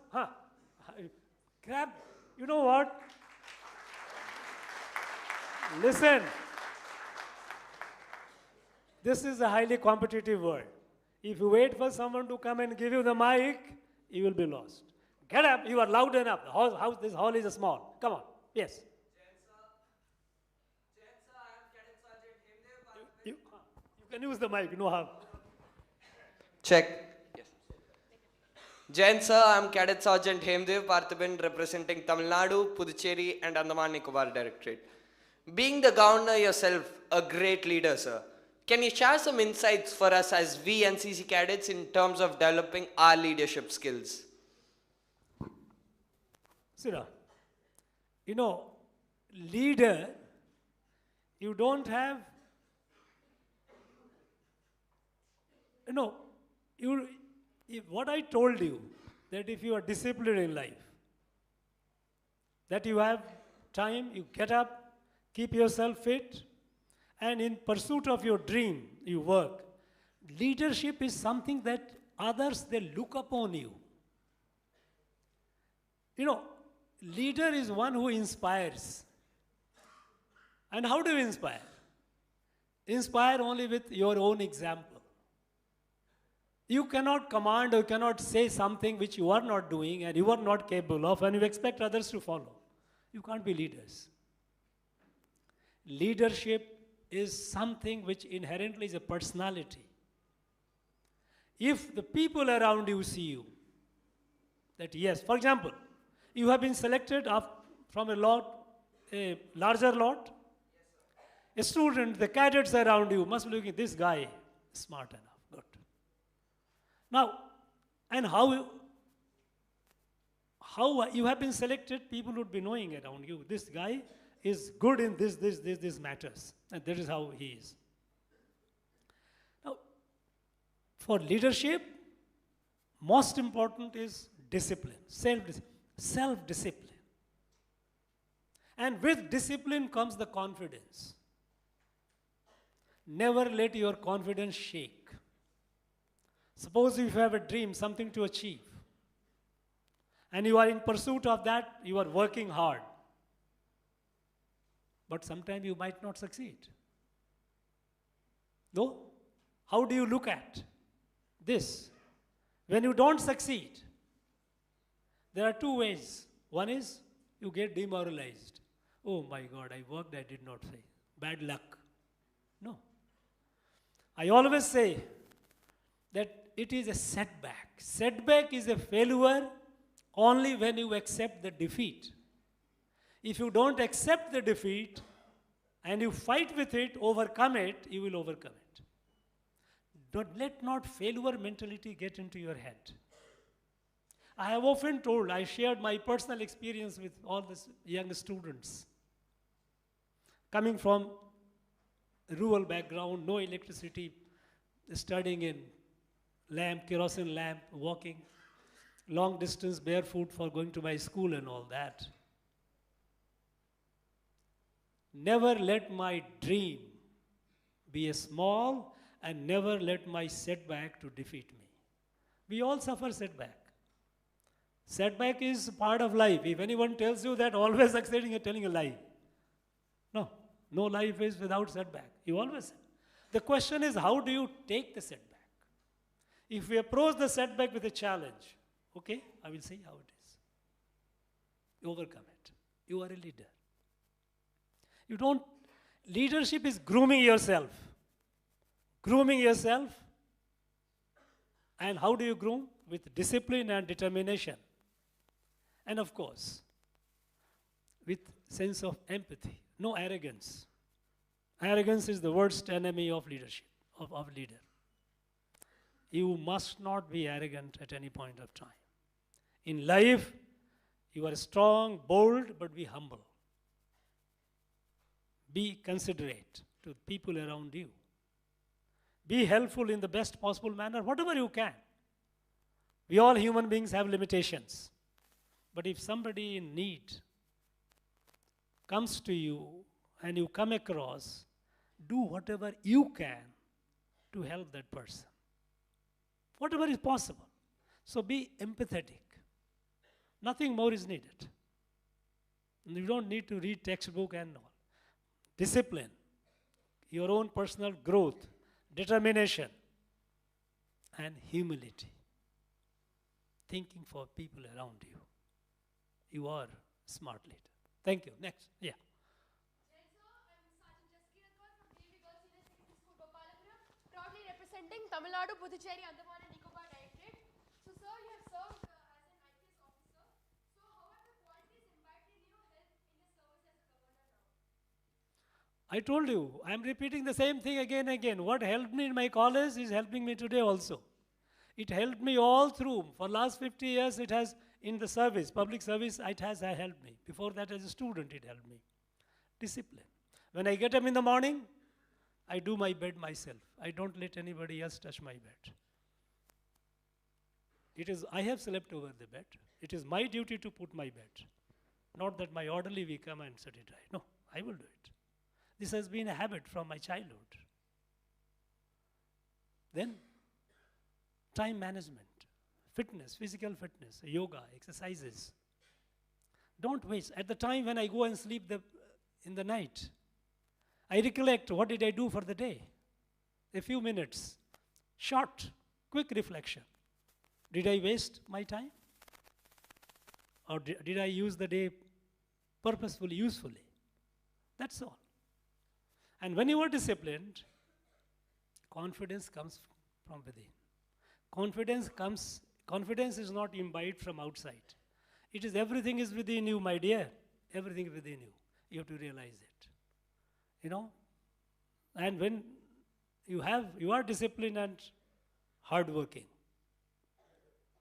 Grab. You know what? Listen. This is a highly competitive world. If you wait for someone to come and give you the mic, you will be lost. Get up. You are loud enough. This hall is small. Come on. Yes. You can use the mic. No harm. Check. Jain sir, I am Cadet Sergeant Hemdev Parthiban representing Tamil Nadu, Puducherry and Andaman Nicobar Directorate. Being the governor yourself, a great leader sir, can you share some insights for us as we NCC cadets in terms of developing our leadership skills? Sira, leader, you don't have, what I told you, that if you are disciplined in life, that you have time, you get up, keep yourself fit, and in pursuit of your dream, you work. Leadership is something that others, they look upon you. Leader is one who inspires. And how do you inspire? Inspire only with your own example. You cannot command or you cannot say something which you are not doing and you are not capable of, and you expect others to follow. You can't be leaders. Leadership is something which inherently is a personality. If the people around you see you, that yes, for example, you have been selected from a larger lot. A student, the cadets around you must be looking, this guy is smart enough. Good. Now, and how you have been selected, people would be knowing around you, this guy is good in this matters. And that is how he is. Now, for leadership, most important is discipline, self-discipline. And with discipline comes the confidence. Never let your confidence shake. Suppose if you have a dream, something to achieve, and you are in pursuit of that, you are working hard. But sometimes you might not succeed. No? How do you look at this? When you don't succeed, There are two ways. One is you get demoralized. Oh my God, I worked, I did not say. Bad luck. No. I always say that it is a setback. Setback is a failure only when you accept the defeat. If you don't accept the defeat and you fight with it, overcome it, you will overcome it. Let not failure mentality get into your head. I have often told, I shared my personal experience with all the young students. Coming from a rural background, no electricity, studying in lamp, kerosene lamp, walking long distance barefoot for going to my school and all that. Never let my dream be a small, and never let my setback to defeat me. We all suffer setback. Setback is part of life. If anyone tells you that always succeeding, you're telling a lie. No, no life is without setback. You always. The question is, how do you take the setback? If we approach the setback with a challenge, okay, I will see how it is. You overcome it. You are a leader. You don't, leadership is grooming yourself. Grooming yourself. And how do you groom? With discipline and determination. And of course, with sense of empathy. No arrogance. Arrogance is the worst enemy of leadership, of leader. You must not be arrogant at any point of time. In life, you are strong, bold, but be humble. Be considerate to people around you. Be helpful in the best possible manner, whatever you can. We all human beings have limitations. But if somebody in need comes to you and you come across, do whatever you can to help that person. Whatever is possible. So be empathetic. Nothing more is needed. You don't need to read textbook and all. Discipline, your own personal growth, determination, and humility. Thinking for people around you. You are a smart leader. Thank you. Next. Yeah. Proudly representing Tamil Nadu, Puducherry, Andaman and Nicobar Directorate. So, sir, you have served as an IPS officer. So, how have the qualities impacted you helped in your service as a governor now? I told you, I am repeating the same thing again and again. What helped me in my college is helping me today also. It helped me all through. For last 50 years, it has, in the service, public service, it has helped me. Before that, as a student, it helped me. Discipline. When I get up in the morning, I do my bed myself. I don't let anybody else touch my bed. I have slept over the bed. It is my duty to put my bed. Not that my orderly will come and set it right. No, I will do it. This has been a habit from my childhood. Then, time management, fitness, physical fitness, yoga, exercises. Don't waste. At the time when I go and sleep in the night, I recollect what did I do for the day. A few minutes, short, quick reflection. Did I waste my time? Or did I use the day purposefully, usefully? That's all. And when you are disciplined, confidence comes from within. Confidence is not imbibed from outside. It is everything is within you, my dear. Everything within you. You have to realize it. You know? And when you are disciplined and hardworking,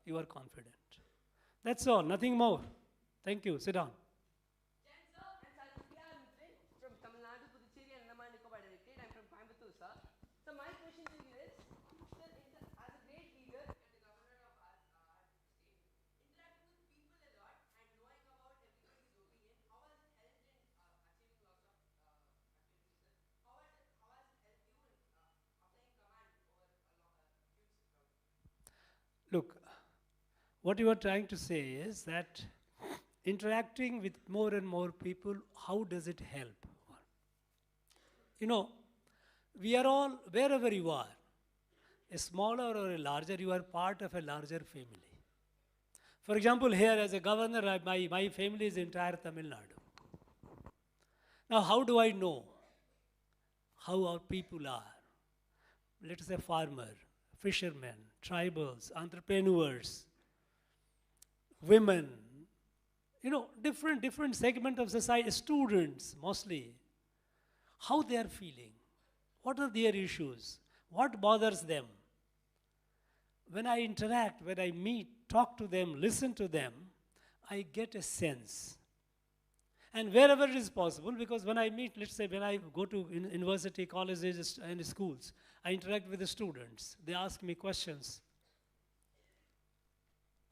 you are confident. That's all, nothing more. Thank you. Sit down. From Tamil Nadu, Puducherry, and Andaman Nicobar Directorate. I'm from Coimbatore, sir. So my question to you is, sir, as a great leader and the governor of our state, interacting with people a lot and knowing about everybody's opinion, how has it helped in achieving lots of activities, sir? How has it helped you in applying command over a huge crowd? Look, what you are trying to say is that interacting with more and more people, how does it help? You know, we are all, wherever you are, a smaller or a larger, you are part of a larger family. For example, here as a governor, my family is entire Tamil Nadu. Now, how do I know how our people are? Let us say farmer, fishermen, tribals, entrepreneurs, women, different segment of society, students mostly, how they are feeling, what are their issues, what bothers them. When I interact, when I meet, talk to them, listen to them, I get a sense. And wherever it is possible, because when I meet, let's say when I go to university, colleges, and schools, I interact with the students, they ask me questions.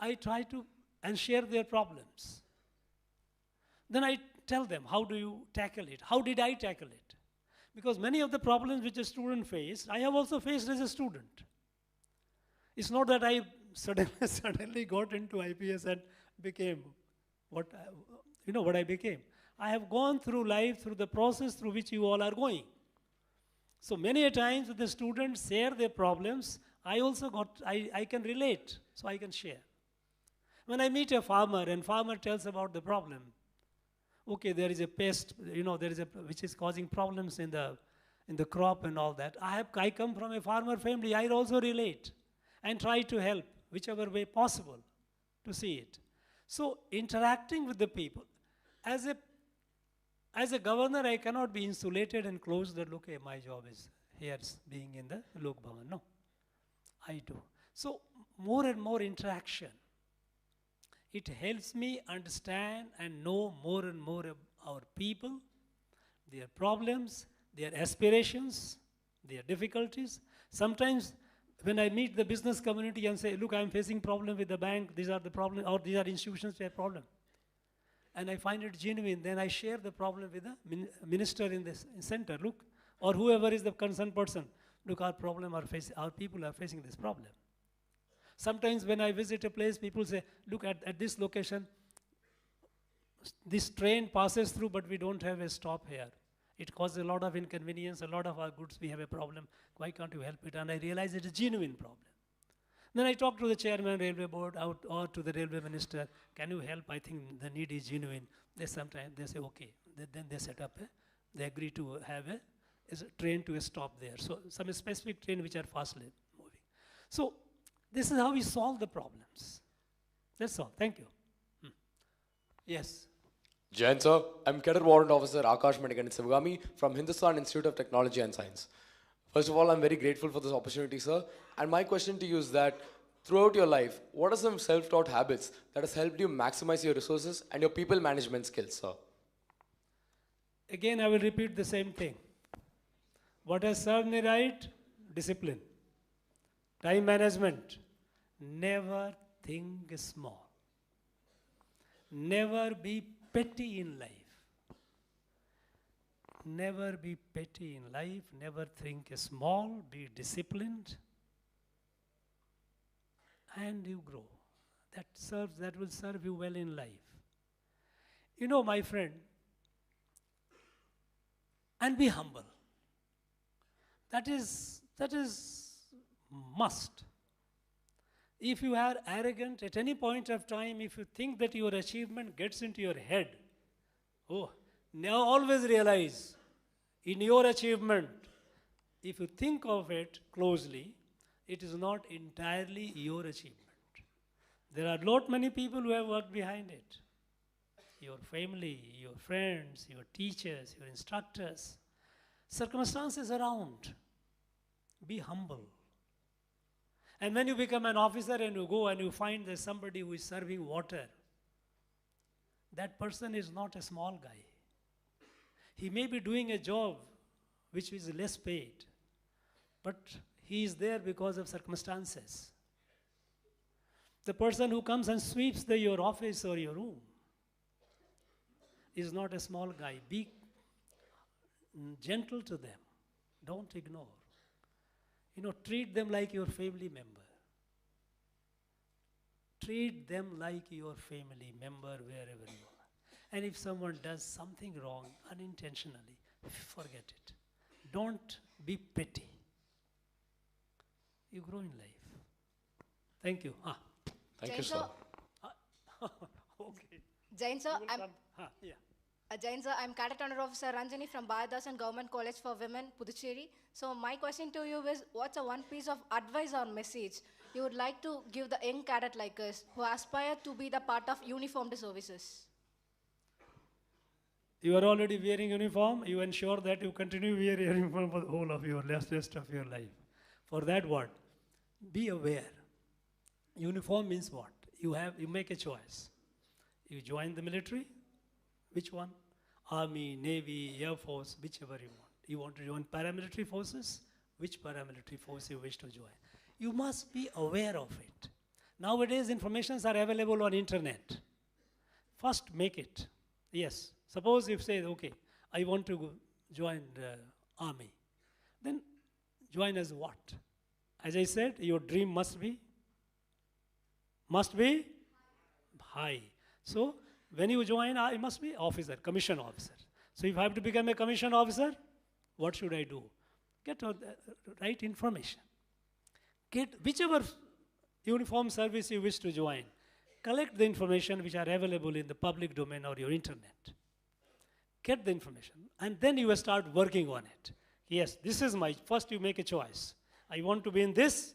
I try to and share their problems. Then I tell them, how do you tackle it? How did I tackle it? Because many of the problems which a student faced, I have also faced as a student. It's not that I suddenly got into IPS and became what I became. I have gone through life, through the process through which you all are going. So many a times when the students share their problems, I can relate, so I can share. When I meet a farmer and farmer tells about the problem, okay, there is a pest, which is causing problems in the crop and all that. I come from a farmer family, I also relate and try to help whichever way possible to see it. So interacting with the people, as a governor, I cannot be insulated and closed that, okay, my job is here being in the Lok Bhavan. No, I do. So more and more interaction. It helps me understand and know more and more of our people, their problems, their aspirations, their difficulties. Sometimes when I meet the business community and say, look, I'm facing problem with the bank, these are the problems, or these are institutions that have problem. And I find it genuine, then I share the problem with the minister in this center, look, or whoever is the concerned person. Look, our people are facing this problem. Sometimes when I visit a place, people say, look, at this location, this train passes through, but we don't have a stop here. It causes a lot of inconvenience, a lot of our goods, we have a problem. Why can't you help it? And I realize it's a genuine problem. Then I talk to the chairman, railway board, or to the railway minister, can you help? I think the need is genuine. They say, okay. Then they set up, they agree to have a train to a stop there. So some specific train which are fastly moving. So this is how we solve the problems. That's all. Thank you. Yes. Jain sir, I'm Cadet Warrant Officer Akash Medikan Sivagami from Hindustan Institute of Technology and Science. First of all, I'm very grateful for this opportunity, sir. And my question to you is that throughout your life, what are some self-taught habits that has helped you maximize your resources and your people management skills, sir? Again, I will repeat the same thing. What has served me right? Discipline. Time management. Never think small. Never be petty in life. Never be petty in life. Never think small. Be disciplined. And you grow. That will serve you well in life. You know, my friend, and be humble. That is must. If you are arrogant at any point of time, if you think that your achievement gets into your head, now always realize in your achievement, if you think of it closely, it is not entirely your achievement. There are many people who have worked behind it. Your family, your friends, your teachers, your instructors, circumstances around. Be humble. And when you become an officer and you go and you find there's somebody who is serving water, that person is not a small guy. He may be doing a job which is less paid, but he is there because of circumstances. The person who comes and sweeps your office or your room is not a small guy. Be gentle to them. Don't ignore. Treat them like your family member. Treat them like your family member wherever you are. And if someone does something wrong unintentionally, forget it. Don't be petty. You grow in life. Thank you. Thank you, sir. Okay. Jain sir, You will come. Yeah. Jain sir, I'm Cadet Honor Officer Ranjani from Bhayadasan Government College for Women, Puducherry. So my question to you is, what's a one piece of advice or message you would like to give the young cadet like us who aspire to be the part of uniformed services? You are already wearing uniform. You ensure that you continue wearing uniform for the whole of your rest of your life. For that, what? Be aware. Uniform means what? You make a choice. You join the military. Which one? Army, Navy, Air Force, whichever you want. You want to join paramilitary forces? Which paramilitary force you wish to join? You must be aware of it. Nowadays, informations are available on internet. First, make it. Yes. Suppose you say, okay, I want to join the army. Then join as what? As I said, your dream must be high. So when you join, it must be officer, commission officer. So if I have to become a commission officer, what should I do? Get the right information. Get whichever uniform service you wish to join. Collect the information which are available in the public domain or your internet. Get the information, and then you will start working on it. Yes, this is first you make a choice. I want to be in this,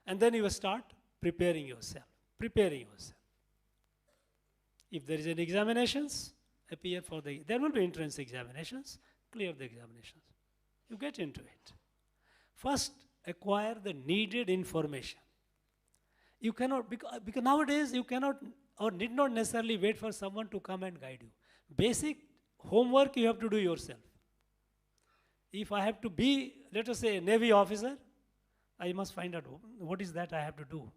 and then you will start preparing yourself. If there is an examinations, appear for there will be entrance examinations, clear the examinations. You get into it. First, acquire the needed information. You cannot, because nowadays you cannot or need not necessarily wait for someone to come and guide you. Basic homework you have to do yourself. If I have to be, let us say, a Navy officer, I must find out what is that I have to do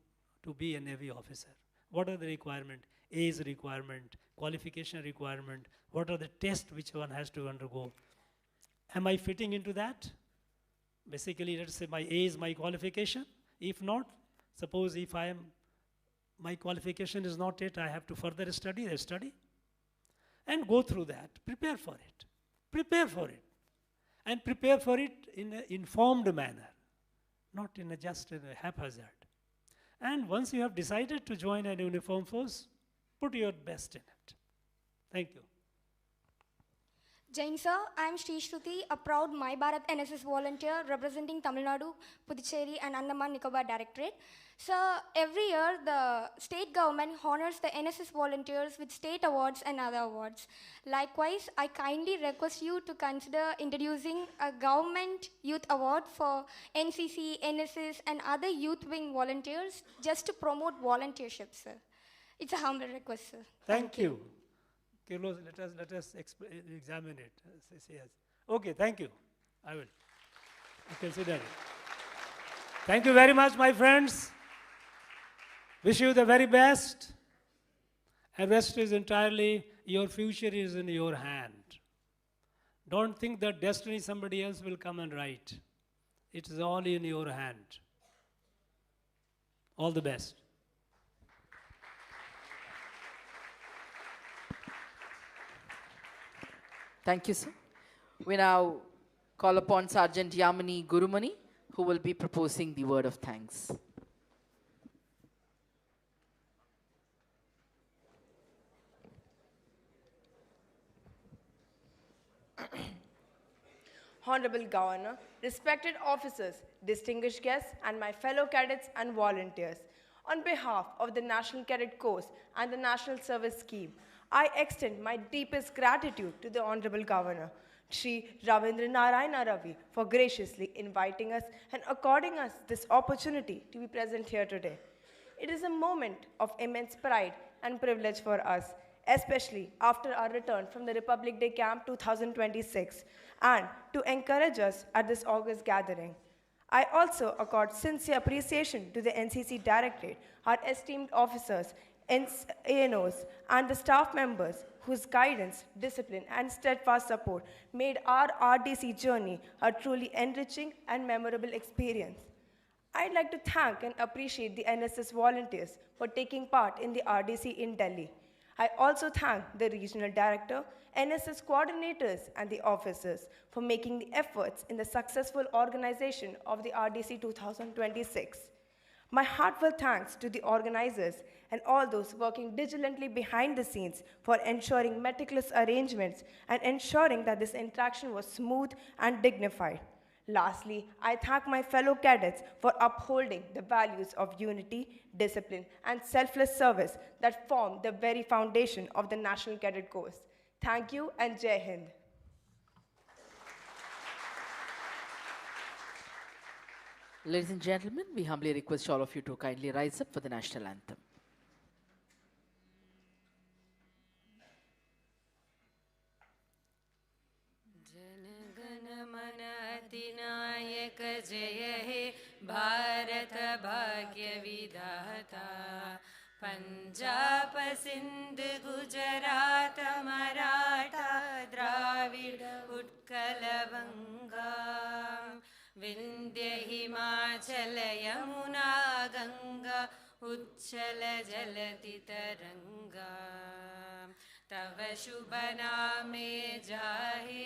to be a Navy officer. What are the requirements? Age requirement, qualification requirement, what are the tests which one has to undergo? Am I fitting into that? Basically, let's say my age, my qualification. If not, suppose if my qualification is not it, I have to further study, and go through that. Prepare for it. And prepare for it in an informed manner, not in just in a haphazard. And once you have decided to join an uniform force, put your best in it. Thank you. Jain sir, I am Sri Shruti, a proud My Bharat NSS volunteer representing Tamil Nadu, Puducherry and Andaman Nicobar Directorate. Sir, every year the state government honors the NSS volunteers with state awards and other awards. Likewise, I kindly request you to consider introducing a government youth award for NCC, NSS and other youth wing volunteers just to promote volunteership, sir. It's a humble request, sir. Thank you. Carlos, let us examine it. Yes. Okay, thank you. I will consider it. Thank you very much, my friends. Wish you the very best. And rest is entirely, your future is in your hand. Don't think that destiny somebody else will come and write. It is all in your hand. All the best. Thank you, sir. We now call upon Sergeant Yamini Gurumani, who will be proposing the word of thanks. Honorable Governor, respected officers, distinguished guests, and my fellow cadets and volunteers, on behalf of the National Cadet Corps and the National Service Scheme, I extend my deepest gratitude to the Honorable Governor, Shri Ravindra Narayana Ravi, for graciously inviting us and according us this opportunity to be present here today. It is a moment of immense pride and privilege for us, especially after our return from the Republic Day Camp 2026, and to encourage us at this August gathering. I also accord sincere appreciation to the NCC Directorate, our esteemed officers, ANOs, and the staff members whose guidance, discipline, and steadfast support made our RDC journey a truly enriching and memorable experience. I'd like to thank and appreciate the NSS volunteers for taking part in the RDC in Delhi. I also thank the regional director, NSS coordinators, and the officers for making the efforts in the successful organization of the RDC 2026. My heartfelt thanks to the organizers and all those working diligently behind the scenes for ensuring meticulous arrangements and ensuring that this interaction was smooth and dignified. Lastly, I thank my fellow cadets for upholding the values of unity, discipline, and selfless service that form the very foundation of the National Cadet Corps. Thank you and Jai Hind. Ladies and gentlemen, we humbly request all of you to kindly rise up for the national anthem. अधिनायक जय हे भारत भाग्य विधाता पंजाब सिंध गुजरात मराठा द्राविड उत्कल बंगा विंध्य हिमाचल यमुना गंगा उच्चल जलति तरंगा तव शुभ नामे जाहे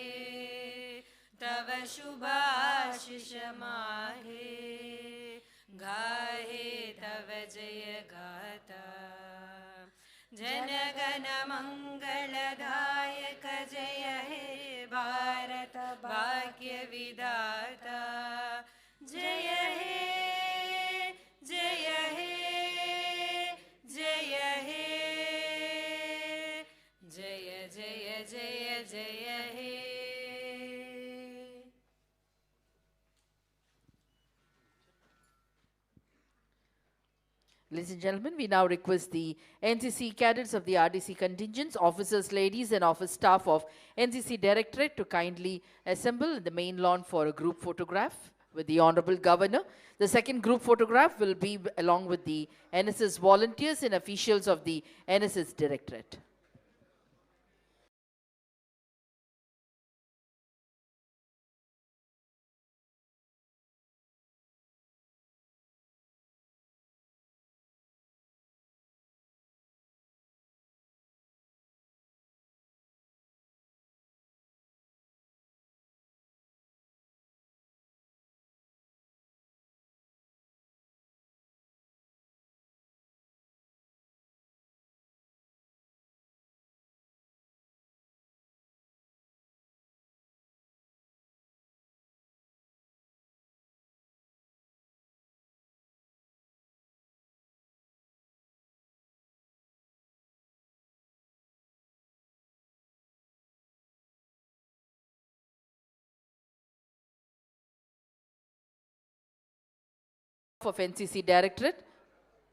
तव शुभ आशीष माहे गाहे तव जय गाता जन गण मंगलदायक जय हे भारत भाग्य विधाता जय हे जय हे जय हे जय जय जय जय हे. Ladies and gentlemen, we now request the NCC cadets of the RDC contingents, officers, ladies and office staff of NCC Directorate to kindly assemble in the main lawn for a group photograph with the Honorable Governor. The second group photograph will be along with the NSS volunteers and officials of the NSS Directorate. Of NCC Directorate,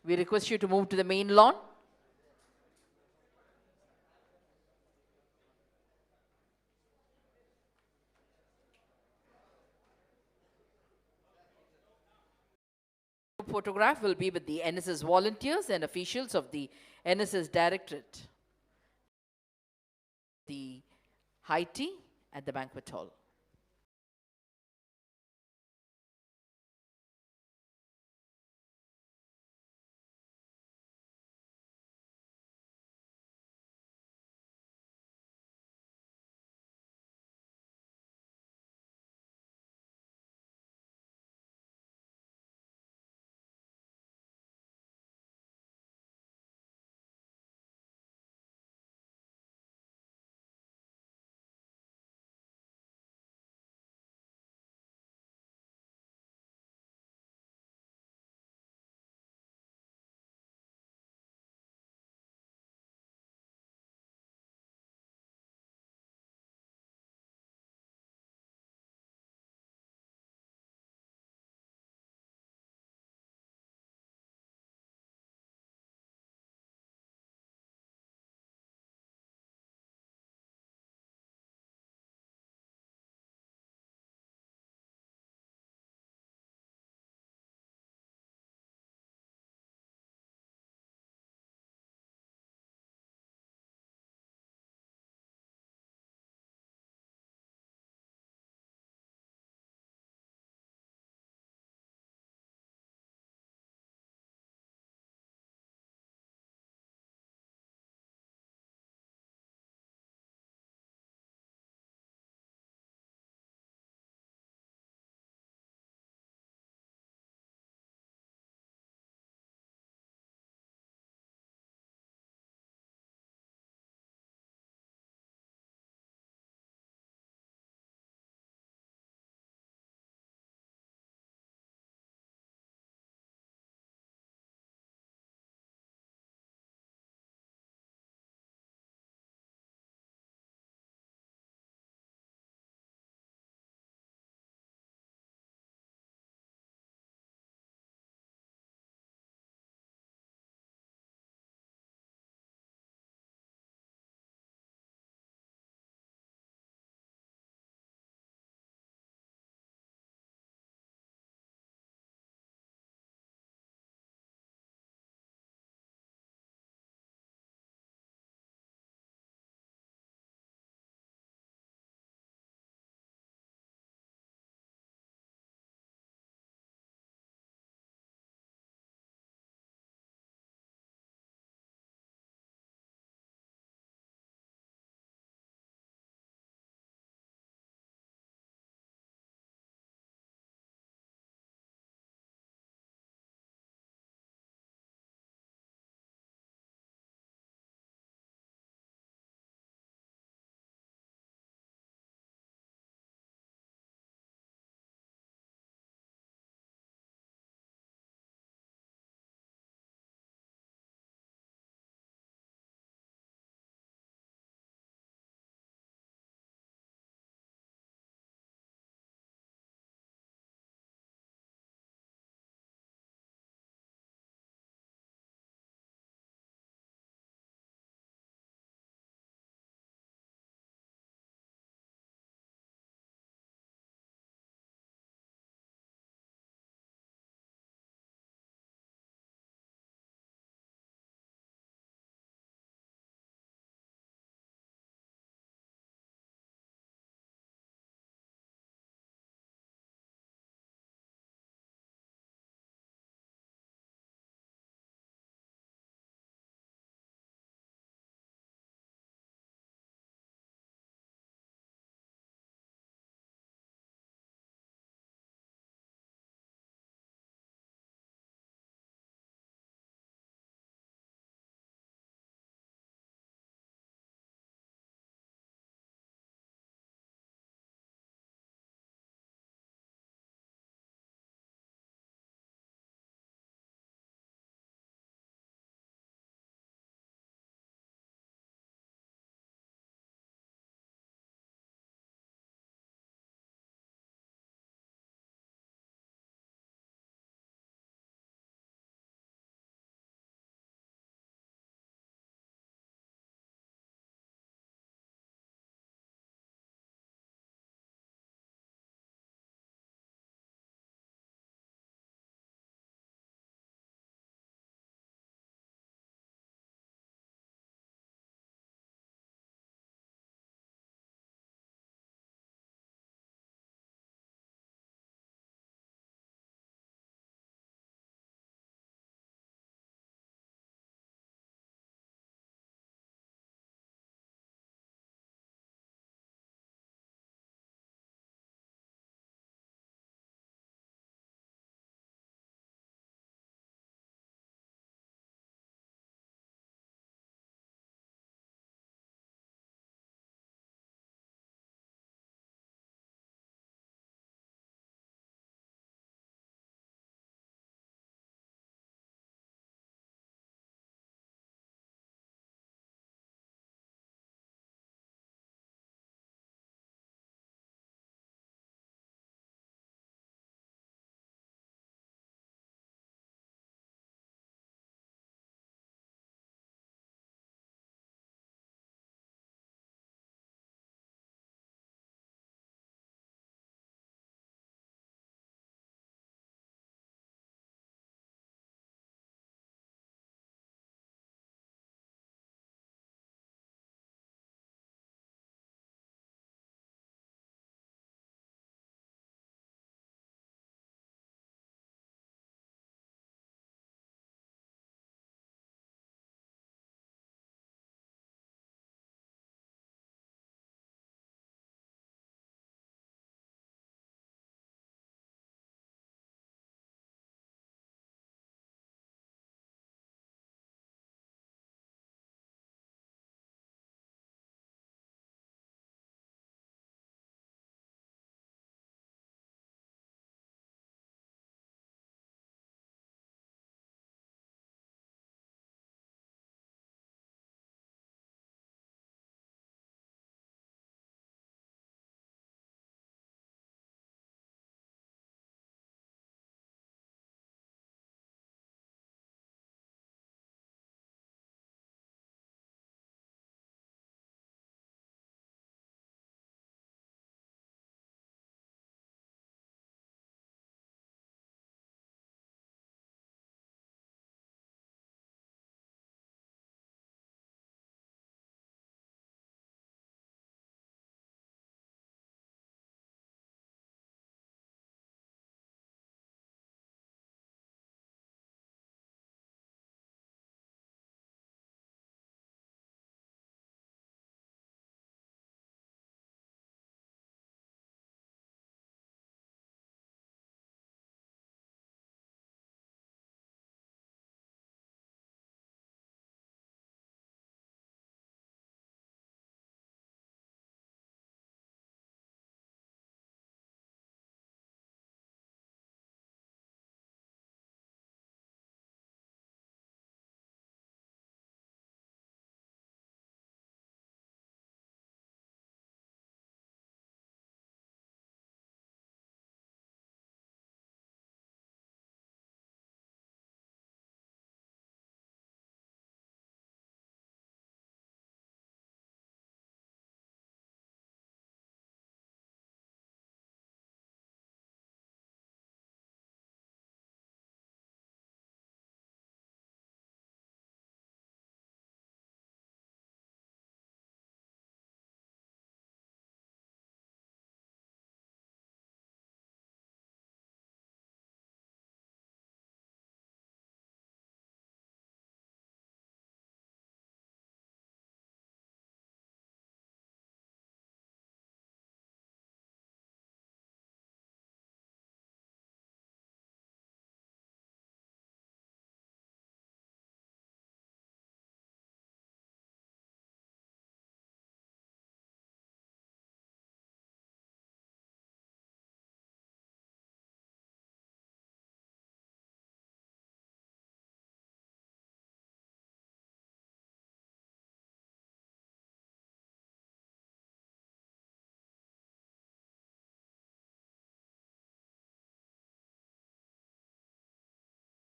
we request you to move to the main lawn. Photograph will be with the NSS volunteers and officials of the NSS Directorate. The high tea at the banquet hall.